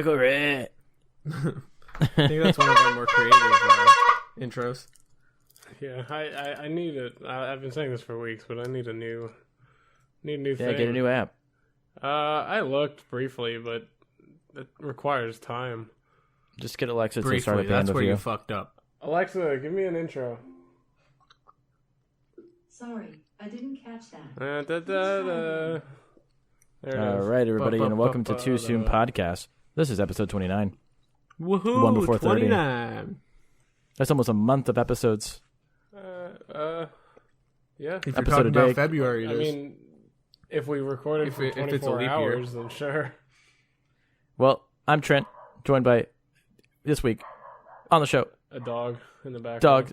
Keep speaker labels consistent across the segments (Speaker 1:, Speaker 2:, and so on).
Speaker 1: Cigarette.
Speaker 2: I think that's one of our more creative intros.
Speaker 3: Yeah, I need it. I've been saying this for weeks, but I need a new thing.
Speaker 1: Yeah, get a new app.
Speaker 3: I looked briefly, but it requires time.
Speaker 1: Just get Alexa to
Speaker 2: Briefly,
Speaker 1: start a band
Speaker 2: that's
Speaker 1: with
Speaker 2: where
Speaker 1: you.
Speaker 2: you fucked up.
Speaker 3: Alexa, give me an intro.
Speaker 4: Sorry, I didn't catch that.
Speaker 3: There it
Speaker 1: All
Speaker 3: is.
Speaker 1: right, everybody, and welcome to Too Soon Podcast. This is episode 29.
Speaker 2: Woohoo!
Speaker 1: One before 30.
Speaker 2: 29.
Speaker 1: That's almost a month of episodes.
Speaker 3: Yeah.
Speaker 2: If you're
Speaker 1: Episode
Speaker 2: talking
Speaker 1: a day.
Speaker 2: about February, it
Speaker 3: I
Speaker 2: is.
Speaker 3: mean, if we recorded for
Speaker 2: if it's a
Speaker 3: 24
Speaker 2: leap year.
Speaker 3: hours, then sure.
Speaker 1: Well, I'm Trent, joined by, this week, on the show,
Speaker 3: A dog in the background.
Speaker 1: Dog.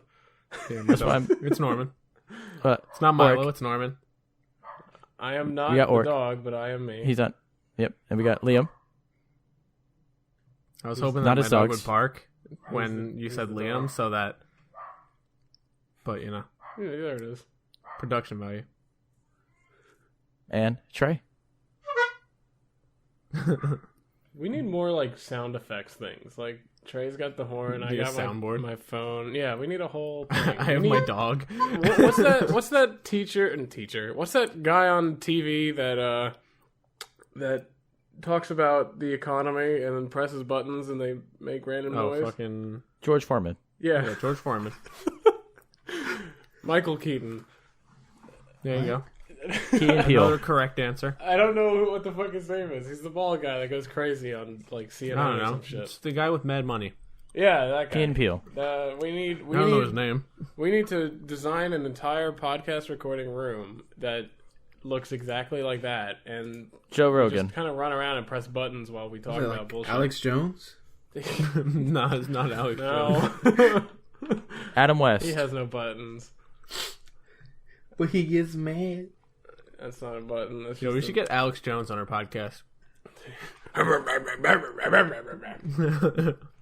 Speaker 2: Yeah,
Speaker 1: That's why I'm...
Speaker 2: it's Norman.
Speaker 1: But
Speaker 2: It's not Milo,
Speaker 1: Orc.
Speaker 2: it's Norman.
Speaker 3: I am not
Speaker 1: We got
Speaker 3: the
Speaker 1: Orc.
Speaker 3: dog, but I am me.
Speaker 1: He's on. Yep, and we got Liam.
Speaker 2: I was hoping
Speaker 1: Not
Speaker 2: that my
Speaker 1: his
Speaker 2: dog
Speaker 1: dogs.
Speaker 2: would bark when you
Speaker 3: who's
Speaker 2: said
Speaker 3: the
Speaker 2: Liam,
Speaker 3: dog?
Speaker 2: so that... But,
Speaker 3: Yeah, there it is.
Speaker 2: production value.
Speaker 1: And Trey.
Speaker 3: We need more like sound effects things. Like Trey's got the horn. I
Speaker 2: Need a
Speaker 3: got
Speaker 2: soundboard.
Speaker 3: my phone. Yeah, we need a whole thing.
Speaker 2: I have
Speaker 3: We
Speaker 2: my
Speaker 3: need-
Speaker 2: dog.
Speaker 3: What's that? What's that teacher? What's that guy on TV that talks about the economy and then presses buttons and they make random
Speaker 2: Oh,
Speaker 3: noise?
Speaker 2: fucking...
Speaker 1: George Foreman.
Speaker 3: Yeah,
Speaker 2: Yeah, George Foreman.
Speaker 3: Michael Keaton.
Speaker 2: There you go.
Speaker 1: Key and Peele.
Speaker 2: Another correct answer.
Speaker 3: I don't know what the fuck his name is. He's the bald guy that goes crazy on like CNN
Speaker 2: I don't
Speaker 3: or
Speaker 2: know.
Speaker 3: some shit.
Speaker 2: It's the guy with mad money.
Speaker 3: Yeah, that guy.
Speaker 1: Key and Peele.
Speaker 3: We need
Speaker 2: I don't know his name.
Speaker 3: we need to design an entire podcast recording room that looks exactly like that, and
Speaker 1: Joe Rogan.
Speaker 3: just kind of run around and press buttons while we talk about bullshit.
Speaker 5: Alex Jones?
Speaker 2: No, it's not Alex Jones.
Speaker 3: No,
Speaker 1: Adam West.
Speaker 3: he has no buttons.
Speaker 5: But he gets mad.
Speaker 3: That's not a button. That's
Speaker 2: Yo, we
Speaker 3: just
Speaker 2: should get Alex Jones on our podcast.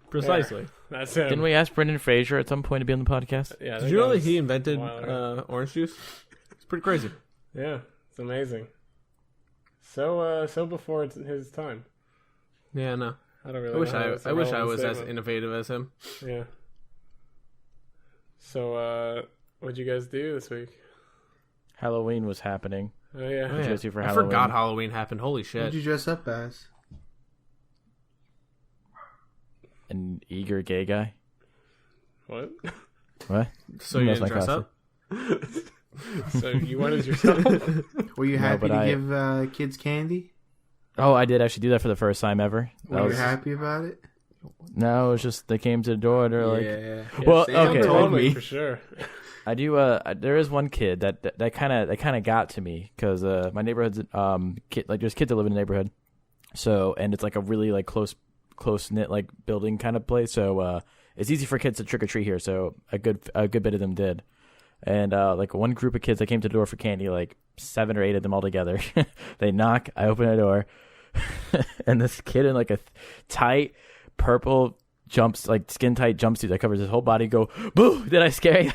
Speaker 2: Precisely.
Speaker 3: That's him.
Speaker 1: Didn't we ask Brendan Fraser at some point to be on the podcast?
Speaker 3: Yeah, I
Speaker 2: Did
Speaker 3: think
Speaker 2: you know that
Speaker 3: was
Speaker 2: he
Speaker 3: a
Speaker 2: invented
Speaker 3: while ago.
Speaker 2: orange juice? It's pretty crazy.
Speaker 3: Yeah, it's amazing. So before his time.
Speaker 2: Yeah, no.
Speaker 3: I don't really.
Speaker 2: I wish
Speaker 3: know.
Speaker 2: I
Speaker 3: It's a
Speaker 2: wish I
Speaker 3: relevant
Speaker 2: was as
Speaker 3: statement.
Speaker 2: innovative as him.
Speaker 3: Yeah. So, what'd you guys do this week?
Speaker 1: Halloween was happening.
Speaker 3: Oh yeah.
Speaker 2: Oh, yeah.
Speaker 1: Josie for
Speaker 2: I
Speaker 1: Halloween.
Speaker 2: forgot Halloween happened. Holy
Speaker 5: What'd
Speaker 2: shit.
Speaker 5: you dress up as?
Speaker 1: An eager gay guy.
Speaker 3: What?
Speaker 1: What?
Speaker 2: So you
Speaker 1: That's
Speaker 2: didn't
Speaker 1: my
Speaker 2: dress up?
Speaker 3: So you went as yourself?
Speaker 5: Were you
Speaker 1: No,
Speaker 5: happy
Speaker 1: but
Speaker 5: to
Speaker 1: I-
Speaker 5: give kids candy?
Speaker 1: Oh, I did actually do that for the first time ever.
Speaker 5: Were
Speaker 1: That
Speaker 5: you
Speaker 1: was-
Speaker 5: happy about it?
Speaker 1: No, it was just they came to the door and they're like,
Speaker 5: yeah.
Speaker 1: Well,
Speaker 5: Sam
Speaker 1: okay.
Speaker 5: told
Speaker 3: Totally,
Speaker 5: me.
Speaker 3: for sure.
Speaker 1: I do. There is one kid that kind of got to me because my neighborhood's kid, like there's kids that live in the neighborhood, so and it's like a really like close knit like building kind of place. So it's easy for kids to trick or treat here. So a good bit of them did, and like one group of kids that came to the door for candy, like 7 or 8 of them all together. They knock. I open the door, and this kid in like a tight purple skin tight jumpsuit that covers his whole body. Go, boo! Did I scare you?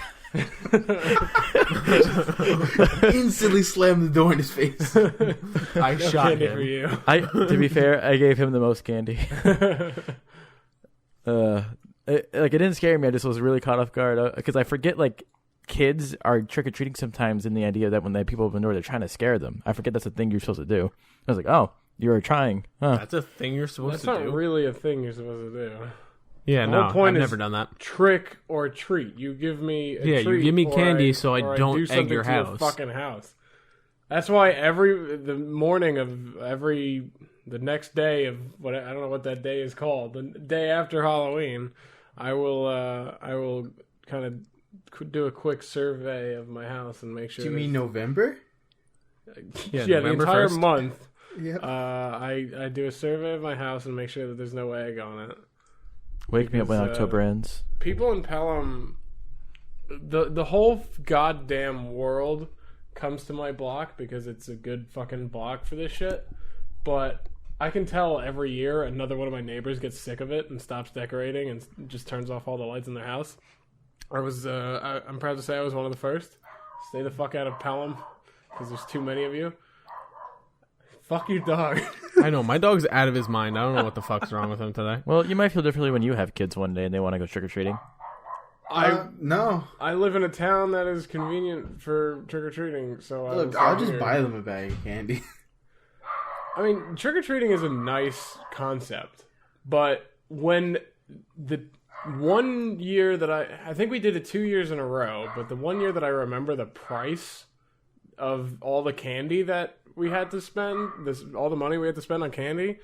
Speaker 5: Instantly slammed the door in his face.
Speaker 2: I
Speaker 3: No
Speaker 2: shot
Speaker 3: candy for
Speaker 2: him.
Speaker 3: you.
Speaker 1: To be fair, I gave him the most candy. It didn't scare me. I just was really caught off guard because I forget like kids are trick or treating sometimes in the idea that when people open the door, they're trying to scare them. I forget that's a thing you're supposed to do. I was like, oh, you were trying, huh?
Speaker 2: That's a thing you're supposed
Speaker 3: That's
Speaker 2: to
Speaker 3: not
Speaker 2: do.
Speaker 3: really a thing you're supposed to do.
Speaker 2: Yeah,
Speaker 3: The
Speaker 2: no,
Speaker 3: whole point
Speaker 2: I've
Speaker 3: is-
Speaker 2: never done that.
Speaker 3: Trick or treat. You give me a
Speaker 2: Yeah, you
Speaker 3: treat
Speaker 2: give me
Speaker 3: or
Speaker 2: candy so I
Speaker 3: or
Speaker 2: don't
Speaker 3: do
Speaker 2: egg
Speaker 3: something
Speaker 2: your
Speaker 3: to
Speaker 2: house.
Speaker 3: fucking house. That's why the morning of the next day of what I don't know what that day is called, the day after Halloween, I will kind of do a quick survey of my house and make sure.
Speaker 5: Do you mean November?
Speaker 2: Yeah,
Speaker 3: the
Speaker 2: November
Speaker 3: entire
Speaker 2: 1st.
Speaker 3: month.
Speaker 5: Yeah.
Speaker 3: I do a survey of my house and make sure that there's no egg on it.
Speaker 1: Wake me up when
Speaker 3: because,
Speaker 1: October ends.
Speaker 3: People in Pelham, the whole goddamn world comes to my block because it's a good fucking block for this shit. But I can tell every year another one of my neighbors gets sick of it and stops decorating and just turns off all the lights in their house. I'm proud to say I was one of the first. Stay the fuck out of Pelham because there's too many of you. Fuck your dog.
Speaker 2: I know, my dog's out of his mind. I don't know what the fuck's wrong with him today.
Speaker 1: Well, you might feel differently when you have kids one day and they want to go trick or treating.
Speaker 5: No.
Speaker 3: I live in a town that is convenient for trick or treating, so
Speaker 5: Look, I'll just buy them a bag of candy.
Speaker 3: I mean, trick or treating is a nice concept, but when the one year that I think we did it 2 years in a row, but the one year that I remember the price of all the candy that we had to spend, all the money we had to spend on candy,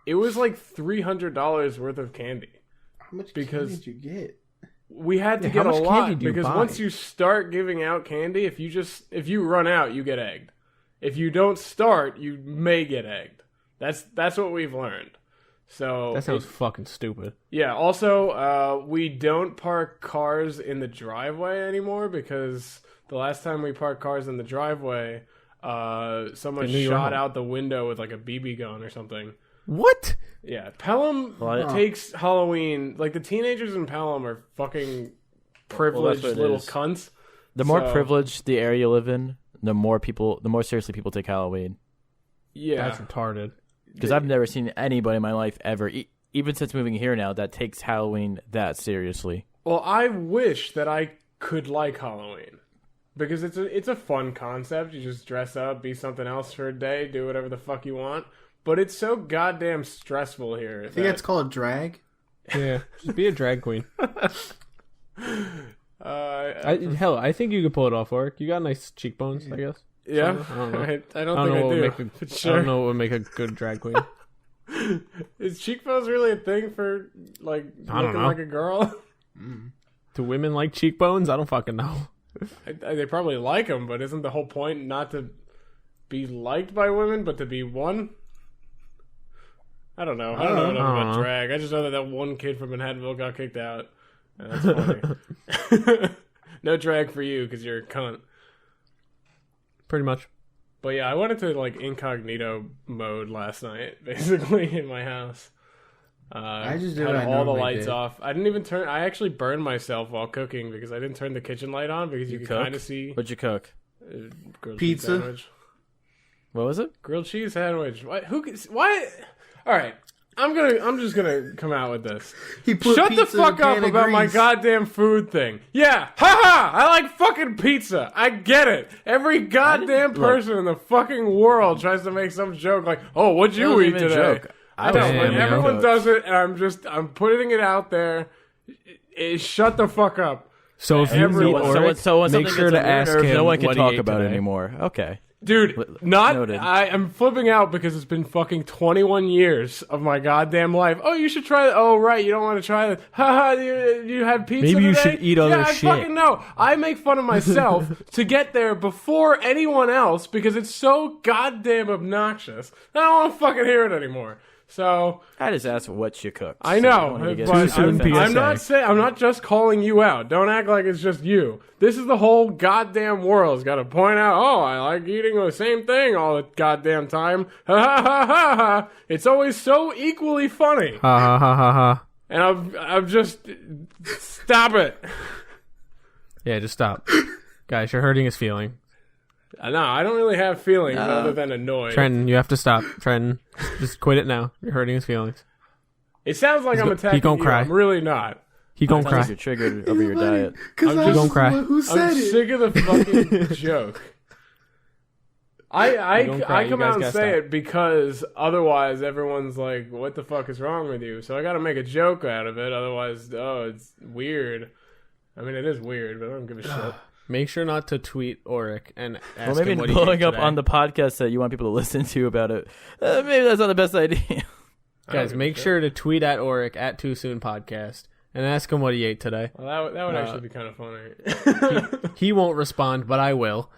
Speaker 3: it was like $300 worth of candy.
Speaker 5: How much
Speaker 3: Because-
Speaker 5: candy did you get?
Speaker 3: We had to
Speaker 2: Yeah,
Speaker 3: get
Speaker 2: how
Speaker 3: a
Speaker 2: much
Speaker 3: lot
Speaker 2: candy do you
Speaker 3: because
Speaker 2: buy?
Speaker 3: once you start giving out candy, if you run out, you get egged. If you don't start, you may get egged. That's what we've learned. So
Speaker 2: That sounds fucking stupid.
Speaker 3: yeah. Also, we don't park cars in the driveway anymore because the last time we parked cars in the driveway, someone
Speaker 2: They knew you were
Speaker 3: shot
Speaker 2: home.
Speaker 3: out the window with like a BB gun or something.
Speaker 2: What?
Speaker 3: Yeah, Pelham takes Halloween. Like the teenagers in Pelham are fucking privileged
Speaker 1: what it
Speaker 3: little
Speaker 1: is.
Speaker 3: cunts.
Speaker 1: The more
Speaker 3: So-
Speaker 1: privileged the area you live in, the more seriously people take Halloween.
Speaker 3: Yeah,
Speaker 2: That's retarded.
Speaker 1: Because I've never seen anybody in my life ever, even since moving here now, that takes Halloween that seriously.
Speaker 3: Well, I wish that I could like Halloween because it's a fun concept. You just dress up, be something else for a day, do whatever the fuck you want. But it's so goddamn stressful here.
Speaker 5: I think that's called drag.
Speaker 2: Yeah, just be a drag queen.
Speaker 3: I
Speaker 2: I think you could pull it off, Oric. You got nice cheekbones, I guess.
Speaker 3: yeah,
Speaker 2: I don't know.
Speaker 3: I don't think I
Speaker 2: what would
Speaker 3: do.
Speaker 2: make
Speaker 3: But
Speaker 2: I
Speaker 3: sure.
Speaker 2: don't know what would make a good drag queen.
Speaker 3: Is cheekbones really a thing for like
Speaker 2: I don't
Speaker 3: looking
Speaker 2: know.
Speaker 3: like a girl?
Speaker 2: Do women like cheekbones? I don't fucking know.
Speaker 3: They probably like them, but isn't the whole point not to be liked by women, but to be one? I don't know. I don't know enough
Speaker 2: I don't
Speaker 3: about
Speaker 2: know.
Speaker 3: drag. I just know that one kid from Manhattanville got kicked out. And that's funny. No drag for you because you're a cunt.
Speaker 2: Pretty much.
Speaker 3: But yeah, I went into like incognito mode last night, basically in my house.
Speaker 5: I just did
Speaker 3: had
Speaker 5: what I
Speaker 3: all the
Speaker 5: normally
Speaker 3: lights
Speaker 5: did.
Speaker 3: off. I didn't even turn. I actually burned myself while cooking because I didn't turn the kitchen light on because you could
Speaker 1: cook?
Speaker 3: kind of see
Speaker 1: What'd you cook?
Speaker 3: grilled
Speaker 5: Pizza?
Speaker 3: cheese sandwich.
Speaker 1: What was it?
Speaker 3: Grilled cheese sandwich. What? Why? All right. I'm just gonna come out with this.
Speaker 5: He put
Speaker 3: Shut the
Speaker 5: pizza in a
Speaker 3: fuck up
Speaker 5: can of
Speaker 3: about my
Speaker 5: grease.
Speaker 3: goddamn food thing. Yeah, haha! I like fucking pizza. I get it. Every goddamn person in the fucking world tries to make some joke like, "Oh, what'd
Speaker 1: That
Speaker 3: you
Speaker 1: wasn't
Speaker 3: eat
Speaker 1: even a
Speaker 3: today?"
Speaker 1: joke.
Speaker 3: I know,
Speaker 2: Damn,
Speaker 3: but
Speaker 2: man.
Speaker 3: everyone does it, and I'm putting it out there. Shut the fuck up.
Speaker 2: So if you meet
Speaker 3: Everyone-
Speaker 2: Oric,
Speaker 1: So when
Speaker 2: make
Speaker 1: something
Speaker 2: sure
Speaker 1: gets
Speaker 2: to
Speaker 1: on your
Speaker 2: ask
Speaker 1: nerves,
Speaker 2: him
Speaker 1: no one can
Speaker 2: what he
Speaker 1: talk
Speaker 2: ate
Speaker 1: about it
Speaker 2: today.
Speaker 1: anymore. Okay.
Speaker 3: Dude, not.
Speaker 1: Noted.
Speaker 3: I'm flipping out because it's been fucking 21 years of my goddamn life. Oh, you should try that. Oh, right, you don't want to try that. Haha, you had pizza
Speaker 2: Maybe you
Speaker 3: today?
Speaker 2: should eat other
Speaker 3: yeah,
Speaker 2: shit.
Speaker 3: I fucking know. I make fun of myself to get there before anyone else because it's so goddamn obnoxious. I don't want to fucking hear it anymore. So
Speaker 1: I just asked what you cooked.
Speaker 3: I
Speaker 1: so
Speaker 3: know,
Speaker 1: don't wanna get
Speaker 3: but
Speaker 2: Too soon,
Speaker 1: offended.
Speaker 3: I'm not
Speaker 2: PSA.
Speaker 3: saying I'm not just calling you out. Don't act like it's just you. This is the whole goddamn world's got to point out. Oh, I like eating the same thing all the goddamn time. Ha ha ha ha ha! It's always so equally funny,
Speaker 2: Ha ha ha ha ha.
Speaker 3: and I'm just stop it.
Speaker 2: Yeah, just stop. Guys, you're hurting his feeling.
Speaker 3: No, I don't really have feelings other than annoyed.
Speaker 2: Trenton, you have to stop. Trenton, just quit it now. You're hurting his feelings.
Speaker 3: It sounds like I'm
Speaker 2: he
Speaker 3: attacking
Speaker 2: gonna
Speaker 3: you.
Speaker 2: cry.
Speaker 3: I'm really not.
Speaker 2: He gonna
Speaker 1: Sounds
Speaker 2: cry.
Speaker 1: like you're triggered over your diet.
Speaker 5: Because
Speaker 3: I'm
Speaker 5: I
Speaker 3: just
Speaker 5: was
Speaker 2: gonna cry.
Speaker 5: the one who said
Speaker 3: I'm
Speaker 5: it.
Speaker 3: sick of the fucking joke. I
Speaker 2: Don't cry,
Speaker 3: I
Speaker 2: you
Speaker 3: come
Speaker 2: guys
Speaker 3: out and
Speaker 2: gotta
Speaker 3: say
Speaker 2: stop.
Speaker 3: it because otherwise everyone's like, "What the fuck is wrong with you?" So I got to make a joke out of it. Otherwise, it's weird. I mean, it is weird, but I don't give a shit.
Speaker 2: Make sure not to tweet Oric and ask
Speaker 1: Well, maybe
Speaker 2: him what he
Speaker 1: blowing
Speaker 2: ate
Speaker 1: up
Speaker 2: today.
Speaker 1: on the podcast that you want people to listen to about it. Maybe that's not the best idea.
Speaker 3: I don't
Speaker 2: Guys,
Speaker 3: give a
Speaker 2: make
Speaker 3: shit.
Speaker 2: sure to tweet at Oric at Too Soon Podcast and ask him what he ate today.
Speaker 3: Well, that would actually be kind of funny.
Speaker 2: He won't respond, but I will.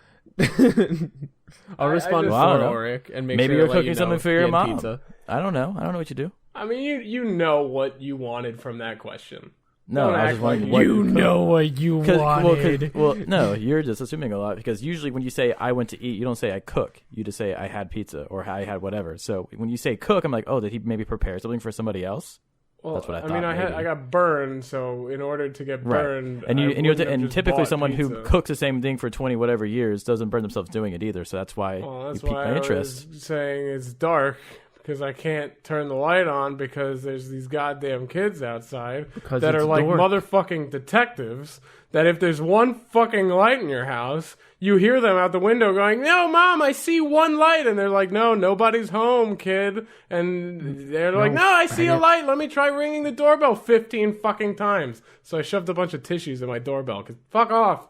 Speaker 2: I'll
Speaker 3: I
Speaker 2: respond
Speaker 3: just-
Speaker 2: for
Speaker 1: Well, I don't know.
Speaker 2: Oric and make
Speaker 1: Maybe
Speaker 2: sure
Speaker 1: you're
Speaker 2: to let
Speaker 1: cooking
Speaker 2: you know
Speaker 1: something
Speaker 2: if
Speaker 1: for
Speaker 2: he
Speaker 1: your
Speaker 2: had
Speaker 1: mom.
Speaker 2: Pizza.
Speaker 1: I don't know. I don't know what you do.
Speaker 3: I mean, you know what you wanted from that question.
Speaker 1: No,
Speaker 3: Don't
Speaker 1: I was
Speaker 3: act
Speaker 1: just wondering
Speaker 3: like
Speaker 1: what
Speaker 3: you
Speaker 1: cooked.
Speaker 2: know what you
Speaker 1: Well, no, you're just assuming a lot because usually when you say I went to eat, you don't say I cook. You just say I had pizza or I had whatever. So when you say cook, I'm like, oh, did he maybe prepare something for somebody else?
Speaker 3: Well,
Speaker 1: That's what I thought.
Speaker 3: I got burned, so in order to get
Speaker 1: Right.
Speaker 3: burned,
Speaker 1: And typically someone
Speaker 3: pizza.
Speaker 1: who cooks the same thing for 20 whatever years doesn't burn themselves doing it either. So that's why
Speaker 3: That's
Speaker 1: you piqued
Speaker 3: why
Speaker 1: my
Speaker 3: I
Speaker 1: interest.
Speaker 3: was saying it's dark because I can't turn the light on because there's these goddamn kids outside
Speaker 2: Because
Speaker 3: that
Speaker 2: it's
Speaker 3: are like
Speaker 2: dark.
Speaker 3: motherfucking detectives. That if there's one fucking light in your house, you hear them out the window going, "No, Mom, I see one light," and they're like, "No, nobody's home, kid." And they're like, "No, I see a light. Let me try ringing the doorbell 15 fucking times." So I shoved a bunch of tissues in my doorbell. Cause fuck off,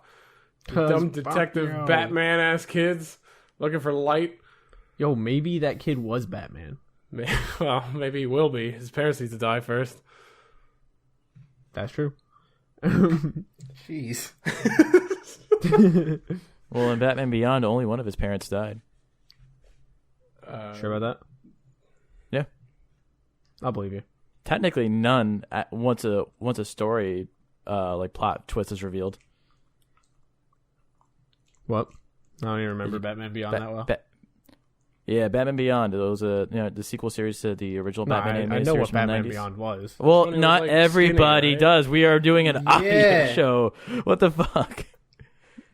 Speaker 3: you dumb detective Batman ass kids looking for light.
Speaker 2: Yo, maybe that kid was Batman.
Speaker 3: Well, maybe he will be. His parents need to die first.
Speaker 2: That's true.
Speaker 5: Jeez.
Speaker 1: Well, in Batman Beyond, only one of his parents died.
Speaker 2: Sure about that?
Speaker 1: Yeah.
Speaker 2: I'll believe you.
Speaker 1: Technically, none. Once a story like plot twist is revealed.
Speaker 2: What? I don't even remember Batman Beyond that well.
Speaker 1: Yeah, Batman Beyond. It was the sequel series to the original Batman
Speaker 2: I
Speaker 1: animated
Speaker 2: know
Speaker 1: series
Speaker 2: what
Speaker 1: from the
Speaker 2: Batman
Speaker 1: 90s.
Speaker 2: Beyond was.
Speaker 1: Well,
Speaker 3: When it was,
Speaker 1: not
Speaker 3: like,
Speaker 1: everybody
Speaker 3: skinny, right?
Speaker 1: does. We are doing an audio
Speaker 5: Yeah.
Speaker 1: show. What the fuck?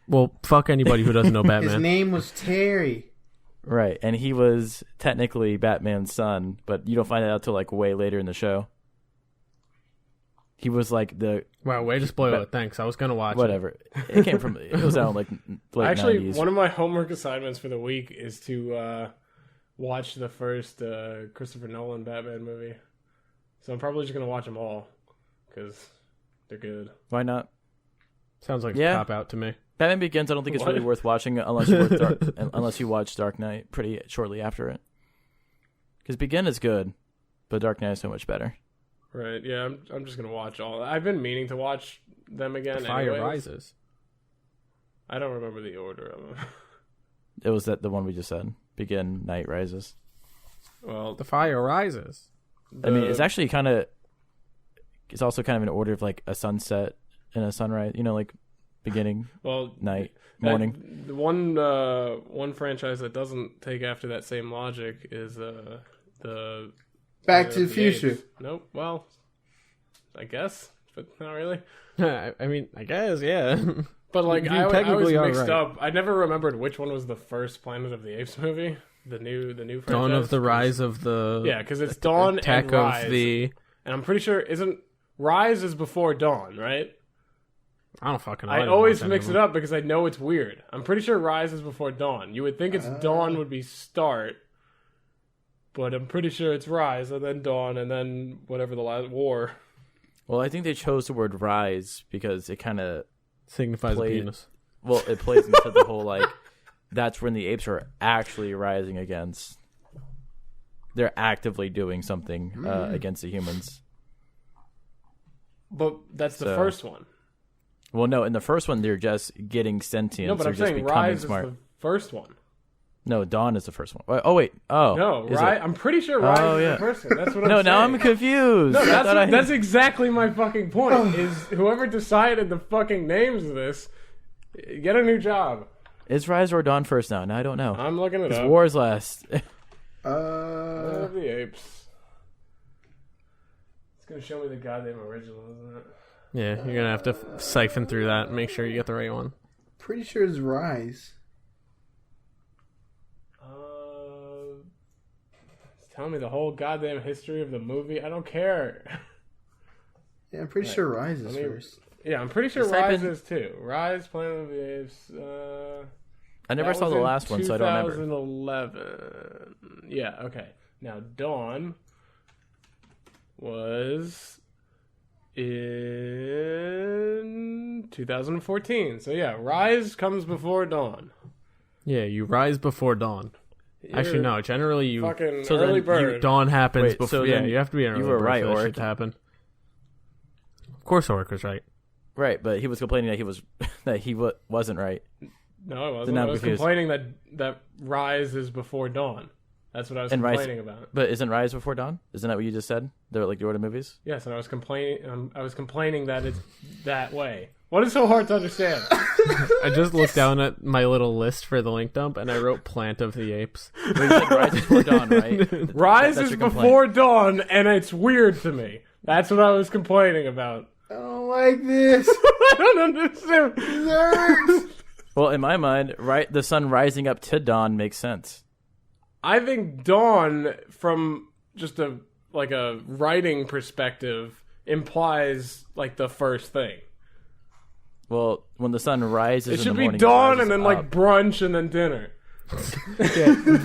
Speaker 2: Well, fuck anybody who doesn't know
Speaker 5: His
Speaker 2: Batman.
Speaker 5: name was Terry.
Speaker 1: Right, and he was technically Batman's son, but you don't find that out till like way later in the show. He was like the
Speaker 2: Wow, way to spoil it. Thanks. I was gonna watch it.
Speaker 1: whatever. It came from. It was out in like late
Speaker 3: Actually,
Speaker 1: 90s.
Speaker 3: one of my homework assignments for the week is to watch the first Christopher Nolan Batman movie. So I'm probably just going to watch them all because they're good.
Speaker 1: Why not?
Speaker 2: Sounds like
Speaker 1: Yeah.
Speaker 2: a cop out to me.
Speaker 1: Batman Begins. I don't think it's really
Speaker 3: What?
Speaker 1: worth watching unless you watch Dark Knight pretty shortly after it. Because Begin is good, but Dark Knight is so much better.
Speaker 3: Right, yeah, I'm just going to watch all. I've been meaning to watch them again
Speaker 2: The Fire
Speaker 3: anyways.
Speaker 2: Rises.
Speaker 3: I don't remember the order of them.
Speaker 1: It was the one we just said. Begin, Night Rises.
Speaker 3: Well,
Speaker 2: The Fire Rises.
Speaker 1: I mean, it's actually kind of. It's also kind of an order of like a sunset and a sunrise. You know, like beginning, night, morning.
Speaker 3: The one franchise that doesn't take after that same logic is the
Speaker 5: Back to the Future.
Speaker 3: Apes. Nope. Well, I guess, but not really.
Speaker 2: I mean, I guess, yeah.
Speaker 3: But like,
Speaker 2: You
Speaker 3: I was
Speaker 2: technically are
Speaker 3: mixed
Speaker 2: right.
Speaker 3: up. I never remembered which one was the first Planet of the Apes movie. The new franchise.
Speaker 2: Dawn of the Rise of the...
Speaker 3: Yeah, because it's Dawn
Speaker 2: Attack
Speaker 3: and Rise.
Speaker 2: of the...
Speaker 3: And I'm pretty sure Rise is before Dawn, right?
Speaker 2: I don't fucking know.
Speaker 3: I always mix it up because I know it's weird. I'm pretty sure Rise is before Dawn. You would think it's Dawn would be start, but I'm pretty sure it's Rise and then Dawn and then whatever the last war.
Speaker 1: Well, I think they chose the word rise because it kind of
Speaker 2: Signifies a
Speaker 1: Played-
Speaker 2: penis.
Speaker 1: well, it plays into the whole like that's when the apes are actually rising against. They're actively doing something against the humans.
Speaker 3: But that's the
Speaker 1: So-
Speaker 3: first one.
Speaker 1: Well, no, in the first one they're just getting sentient.
Speaker 3: No, but
Speaker 1: they're
Speaker 3: I'm
Speaker 1: just
Speaker 3: saying
Speaker 1: becoming
Speaker 3: Rise
Speaker 1: smart.
Speaker 3: is the first one.
Speaker 1: No, Dawn is the first one. Oh wait, oh
Speaker 3: No,
Speaker 1: is
Speaker 3: Rise.
Speaker 1: it?
Speaker 3: I'm pretty sure Rise
Speaker 1: Oh,
Speaker 3: is
Speaker 1: yeah.
Speaker 3: the first one. That's what I'm
Speaker 1: No,
Speaker 3: saying.
Speaker 1: now I'm confused.
Speaker 3: No,
Speaker 1: I thought
Speaker 3: that's exactly my fucking point. Is whoever decided the fucking names of this, get a new job.
Speaker 1: Is Rise or Dawn first now? No, I don't know.
Speaker 3: I'm looking it
Speaker 1: Because
Speaker 3: up.
Speaker 1: War's last.
Speaker 3: Planet of the Apes. It's gonna show me the goddamn original, isn't it?
Speaker 2: Yeah, you're gonna have to siphon through that and make sure you get the right one.
Speaker 5: Pretty sure it's Rise.
Speaker 3: It's telling me the whole goddamn history of the movie. I don't care.
Speaker 5: Yeah, I'm pretty sure Rise is
Speaker 3: Let me-
Speaker 5: first.
Speaker 3: Yeah, I'm pretty sure
Speaker 1: Just type
Speaker 3: Rise
Speaker 1: in-
Speaker 3: is too. Rise, Planet of the Apes.
Speaker 1: I never
Speaker 3: That
Speaker 1: saw
Speaker 3: was
Speaker 1: the
Speaker 3: in
Speaker 1: last one, so I don't remember.
Speaker 3: 2011. Yeah, okay. Now, Dawn was in 2014. So, yeah, Rise comes before Dawn.
Speaker 2: Yeah, you rise before dawn. Actually,
Speaker 3: You're
Speaker 2: no. Generally, you
Speaker 3: Fucking
Speaker 1: So
Speaker 3: early
Speaker 1: then
Speaker 3: bird.
Speaker 2: dawn happens
Speaker 1: Wait,
Speaker 2: before.
Speaker 1: so
Speaker 2: Yeah,
Speaker 1: then
Speaker 2: you have to be an early
Speaker 1: you were
Speaker 2: bird
Speaker 1: right,
Speaker 2: for that
Speaker 1: Oric.
Speaker 2: shit to happen. Of course, Oric was right.
Speaker 1: Right, but he was complaining that he wasn't right.
Speaker 3: No, I wasn't.
Speaker 1: Then I'm
Speaker 3: I was
Speaker 1: confused.
Speaker 3: complaining that Rise is before Dawn. That's what I was
Speaker 1: And Rise-
Speaker 3: complaining about.
Speaker 1: But isn't Rise before Dawn? Isn't that what you just said? They're like the order movies.
Speaker 3: Yes, and I was complaining. I was complaining that it's that way. What is so hard to understand?
Speaker 2: I just looked down at my little list for the link dump, and I wrote "Plant of the Apes."
Speaker 1: Wait, you said Rise is before Dawn, right?
Speaker 3: Rise
Speaker 1: That's
Speaker 3: is
Speaker 1: your complaint.
Speaker 3: before Dawn, and it's weird to me That's what I was complaining about.
Speaker 5: I don't like this.
Speaker 3: I don't understand.
Speaker 5: This hurts.
Speaker 1: Well, in my mind, right, the sun rising up to dawn makes sense.
Speaker 3: I think dawn, from just a writing perspective, implies like the first thing.
Speaker 1: Well, when the sun rises,
Speaker 3: It
Speaker 1: in
Speaker 3: should
Speaker 1: the
Speaker 3: be
Speaker 1: morning,
Speaker 3: dawn
Speaker 1: it
Speaker 3: and then
Speaker 1: rises
Speaker 3: like
Speaker 1: up.
Speaker 3: brunch and then dinner.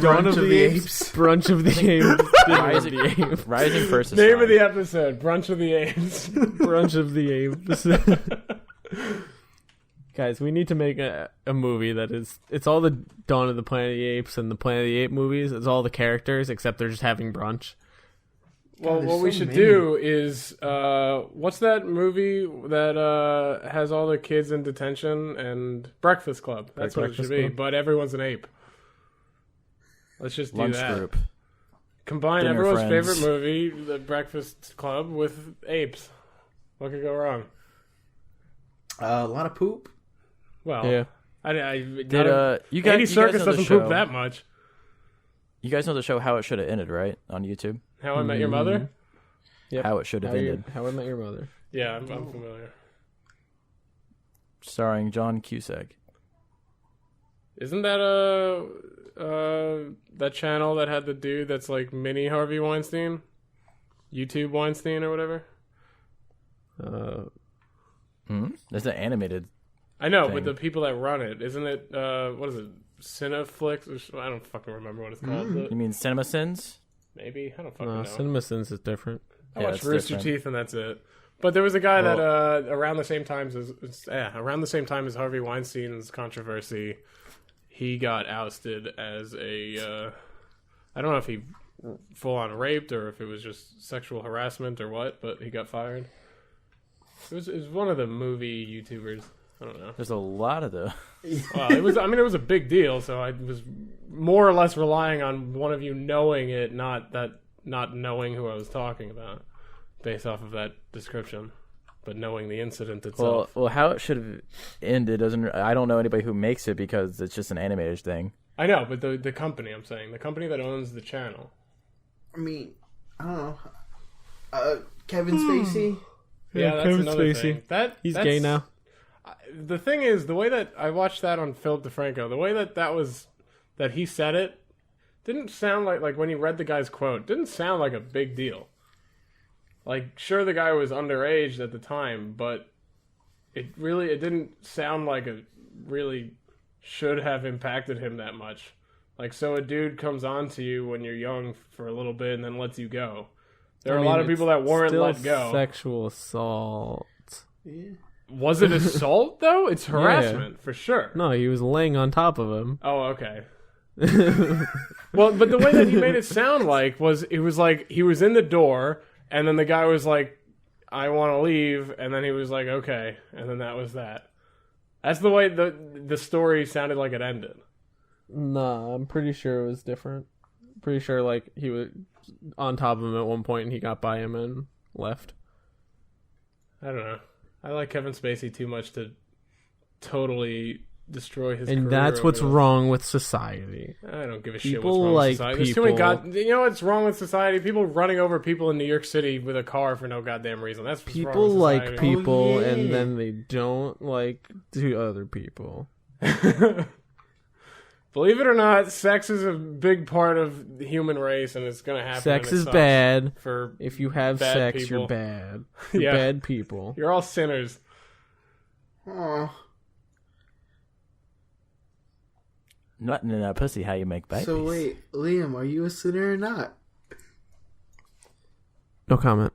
Speaker 2: Dawn of the Apes. Brunch of the Apes. Dinner of the Apes.
Speaker 1: Rising first. Is
Speaker 3: Name
Speaker 1: fine.
Speaker 3: of the episode: Brunch of the Apes.
Speaker 2: Brunch of the Apes. Guys, we need to make a movie that it's all the Dawn of the Planet of the Apes and the Planet of the Apes movies. It's all the characters except they're just having brunch.
Speaker 3: Well,
Speaker 5: God,
Speaker 3: what
Speaker 5: there's
Speaker 3: we
Speaker 5: so
Speaker 3: should
Speaker 5: many.
Speaker 3: do is, what's that movie that has all the kids in detention and Breakfast Club? That's what it should
Speaker 2: Breakfast
Speaker 3: be.
Speaker 2: Club?
Speaker 3: But everyone's an ape. Let's just do
Speaker 1: Lunch
Speaker 3: that.
Speaker 1: group.
Speaker 3: Combine
Speaker 1: Dinner
Speaker 3: everyone's
Speaker 1: friends.
Speaker 3: favorite movie, The Breakfast Club, with apes. What could go wrong?
Speaker 5: A lot of poop.
Speaker 3: Well,
Speaker 2: Yeah.
Speaker 1: Did you guys?
Speaker 3: Andy
Speaker 1: You
Speaker 3: Serkis
Speaker 1: guys know the
Speaker 3: doesn't
Speaker 1: show,
Speaker 3: poop that much.
Speaker 1: You guys know the show How It Should Have Ended, right? On YouTube.
Speaker 3: How I Met Your Mother?
Speaker 2: Yep.
Speaker 1: How It Should Have Ended,
Speaker 2: How I Met Your Mother.
Speaker 3: Yeah, I'm familiar.
Speaker 1: starring John Cusack.
Speaker 3: Isn't that that channel that had the dude that's like mini Harvey Weinstein? YouTube Weinstein or whatever?
Speaker 1: It's an animated.
Speaker 3: I know,
Speaker 1: Thing.
Speaker 3: but the people that run it, isn't it, what is it, Cineflix? I don't fucking remember what it's called.
Speaker 1: You mean Cinema Sins?
Speaker 3: Maybe? I don't fucking know.
Speaker 2: CinemaSins is different.
Speaker 3: I
Speaker 1: Yeah,
Speaker 3: watched
Speaker 1: it's
Speaker 3: Rooster
Speaker 1: different.
Speaker 3: Teeth and that's it. But there was a guy
Speaker 1: Well-
Speaker 3: that around the same time as Harvey Weinstein's controversy, he got ousted as a I don't know if he full on raped or if it was just sexual harassment or what, but he got fired. It was one of the movie YouTubers. I don't know.
Speaker 1: There's a lot of the.
Speaker 3: Well, it was. I mean, it was a big deal, so I was more or less relying on one of you knowing it, not knowing who I was talking about, based off of that description, but knowing the incident itself.
Speaker 1: Well, How It Should Have Ended doesn't. I don't know anybody who makes it because it's just an animated thing.
Speaker 3: I know, but the company I'm saying, the company that owns the channel.
Speaker 5: I mean, I don't know. Kevin Spacey.
Speaker 3: Yeah, that's
Speaker 2: Kevin
Speaker 3: another
Speaker 2: Spacey.
Speaker 3: thing.
Speaker 2: He's gay now.
Speaker 3: The thing is, the way that I watched that on Philip DeFranco, the way that he said it, didn't sound like when he read the guy's quote, didn't sound like a big deal. Like, sure, the guy was underage at the time, but it didn't sound like it really should have impacted him that much. Like, so a dude comes on to you when you're young for a little bit and then lets you go. There are a lot of people that weren't
Speaker 2: still
Speaker 3: let go.
Speaker 2: Sexual assault.
Speaker 5: Yeah.
Speaker 3: Was it assault, though? It's harassment, for sure.
Speaker 2: No, he was laying on top of him.
Speaker 3: Oh, okay. Well, but the way that he made it sound like was he was in the door, and then the guy was like, I want to leave, and then he was like, okay, and then that was that. That's the way the story sounded like it ended.
Speaker 2: Nah, I'm pretty sure it was different. Pretty sure, like, he was on top of him at one point and he got by him and left.
Speaker 3: I don't know. I like Kevin Spacey too much to totally destroy his career.
Speaker 2: And that's
Speaker 3: over
Speaker 2: what's
Speaker 3: this.
Speaker 2: wrong with society.
Speaker 3: I don't give a shit
Speaker 2: People
Speaker 3: what's wrong
Speaker 2: like
Speaker 3: with society. There's too many
Speaker 2: people-
Speaker 3: you know what's wrong with society? People running over people in New York City with a car for no goddamn reason. That's what's
Speaker 2: People
Speaker 3: wrong with
Speaker 2: like
Speaker 3: society.
Speaker 2: people
Speaker 5: Oh, yeah.
Speaker 2: and then they don't like to other people.
Speaker 3: Believe it or not, sex is a big part of the human race, and it's gonna happen.
Speaker 2: Sex
Speaker 3: and it
Speaker 2: is
Speaker 3: sucks
Speaker 2: bad.
Speaker 3: For
Speaker 2: If you have
Speaker 3: bad
Speaker 2: sex,
Speaker 3: people.
Speaker 2: you're bad. You're
Speaker 3: Yeah.
Speaker 2: bad people.
Speaker 3: You're all sinners.
Speaker 5: Aw.
Speaker 1: Nothing in that pussy. How you make babies?
Speaker 5: So wait, Liam, are you a sinner or not?
Speaker 2: No comment.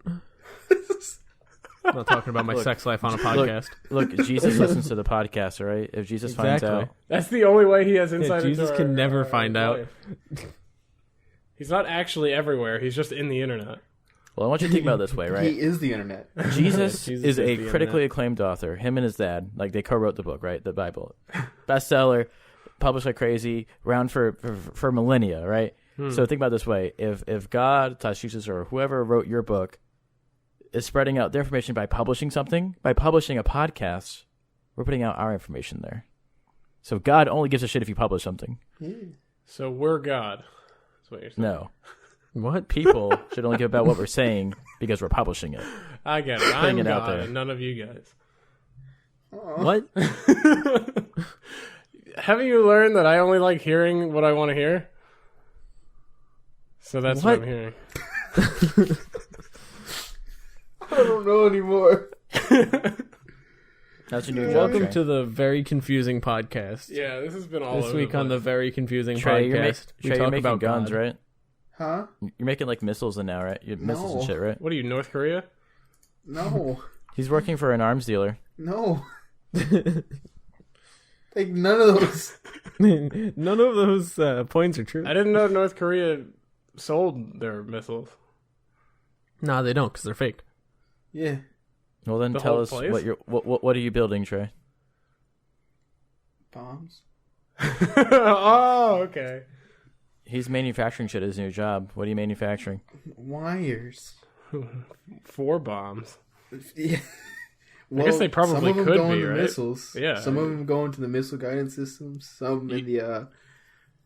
Speaker 2: I'm not talking about my sex life on a podcast.
Speaker 1: Look, Jesus listens to the podcast, all right? If Jesus finds
Speaker 2: Exactly.
Speaker 1: out,
Speaker 3: That's the only way he has insight. into
Speaker 2: Jesus can never find out.
Speaker 3: life. He's not actually everywhere. He's just in the internet.
Speaker 1: well, I want you to think about it this way, right?
Speaker 5: He is the internet.
Speaker 1: Jesus,
Speaker 2: Jesus
Speaker 1: is
Speaker 2: is
Speaker 1: a
Speaker 2: the
Speaker 1: critically
Speaker 2: internet.
Speaker 1: acclaimed author. Him and his dad, like they co-wrote the book, right? The Bible, bestseller, published like crazy, around for millennia, right? So think about it this way: if God, Jesus, or whoever wrote your book is spreading out their information by publishing something, by publishing a podcast, we're putting out our information there. So God only gives a shit if you publish something.
Speaker 3: So we're God. That's what you're saying.
Speaker 1: No,
Speaker 2: What?
Speaker 1: People should only give about what we're saying because we're publishing it.
Speaker 3: I get it.
Speaker 1: Putting
Speaker 3: I'm
Speaker 1: it out
Speaker 3: God,
Speaker 1: there.
Speaker 3: and none of you guys.
Speaker 2: What?
Speaker 3: Haven't you learned that I only like hearing what I want to hear? So that's what I'm hearing.
Speaker 5: I don't know anymore.
Speaker 1: That's your new job.
Speaker 2: Welcome
Speaker 1: Trey.
Speaker 2: to the Very Confusing Podcast.
Speaker 3: Yeah, this has been all
Speaker 2: This
Speaker 3: over
Speaker 2: week
Speaker 3: the
Speaker 2: on the
Speaker 3: place.
Speaker 2: Very Confusing
Speaker 1: Trey,
Speaker 2: Podcast,
Speaker 1: Trey, you're making guns,
Speaker 2: God.
Speaker 1: right?
Speaker 5: Huh?
Speaker 1: You're making like missiles now, right? Missiles and
Speaker 5: No.
Speaker 1: shit, right?
Speaker 3: What are you, North Korea?
Speaker 5: No.
Speaker 1: He's working for an arms dealer.
Speaker 5: No. Like, none of those.
Speaker 2: None of those points are true.
Speaker 3: I didn't know North Korea sold their missiles.
Speaker 2: Nah, they don't because they're fake.
Speaker 5: Yeah.
Speaker 1: Well, then
Speaker 3: The
Speaker 1: tell
Speaker 3: whole
Speaker 1: us
Speaker 3: place?
Speaker 1: what are you building, Trey?
Speaker 5: Bombs.
Speaker 3: Oh, okay.
Speaker 1: He's manufacturing shit at his new job. What are you manufacturing?
Speaker 5: Wires.
Speaker 3: 4 bombs.
Speaker 5: Yeah.
Speaker 3: guess they probably
Speaker 5: some of them
Speaker 3: could
Speaker 5: go
Speaker 3: be,
Speaker 5: into
Speaker 3: right?
Speaker 5: missiles.
Speaker 3: Yeah.
Speaker 5: Some of them go into the missile guidance systems. Some in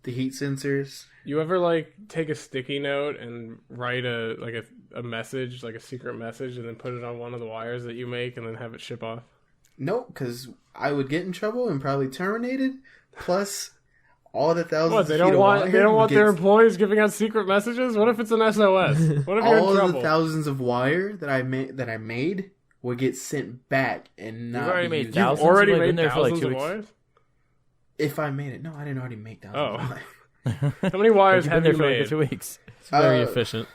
Speaker 5: the heat sensors.
Speaker 3: You ever like take a sticky note and write a message, like a secret message, and then put it on one of the wires that you make, and then have it ship off?
Speaker 5: No, because I would get in trouble and probably terminated. Plus, all the thousands.
Speaker 3: What, they
Speaker 5: of
Speaker 3: don't
Speaker 5: feet of
Speaker 3: want
Speaker 5: wire
Speaker 3: they don't want
Speaker 5: would
Speaker 3: their
Speaker 5: get-
Speaker 3: employees giving out secret messages? What if it's an SOS? What if you're in
Speaker 5: all of
Speaker 3: trouble?
Speaker 5: the thousands of wire that I made would get sent back and not.
Speaker 1: You've already
Speaker 5: be
Speaker 1: made
Speaker 5: used.
Speaker 1: thousands?
Speaker 3: You've already
Speaker 1: You've been
Speaker 3: made
Speaker 1: there for, like,
Speaker 3: thousands
Speaker 1: 2
Speaker 3: of
Speaker 1: weeks.
Speaker 3: wires?
Speaker 5: If I made it, no, I didn't already make thousands.
Speaker 3: Oh.
Speaker 5: of wire.
Speaker 3: How many wires
Speaker 1: You've
Speaker 3: have
Speaker 1: been
Speaker 3: you
Speaker 1: there for
Speaker 3: made?
Speaker 1: like 2 weeks.
Speaker 2: It's very
Speaker 5: Uh,
Speaker 2: efficient.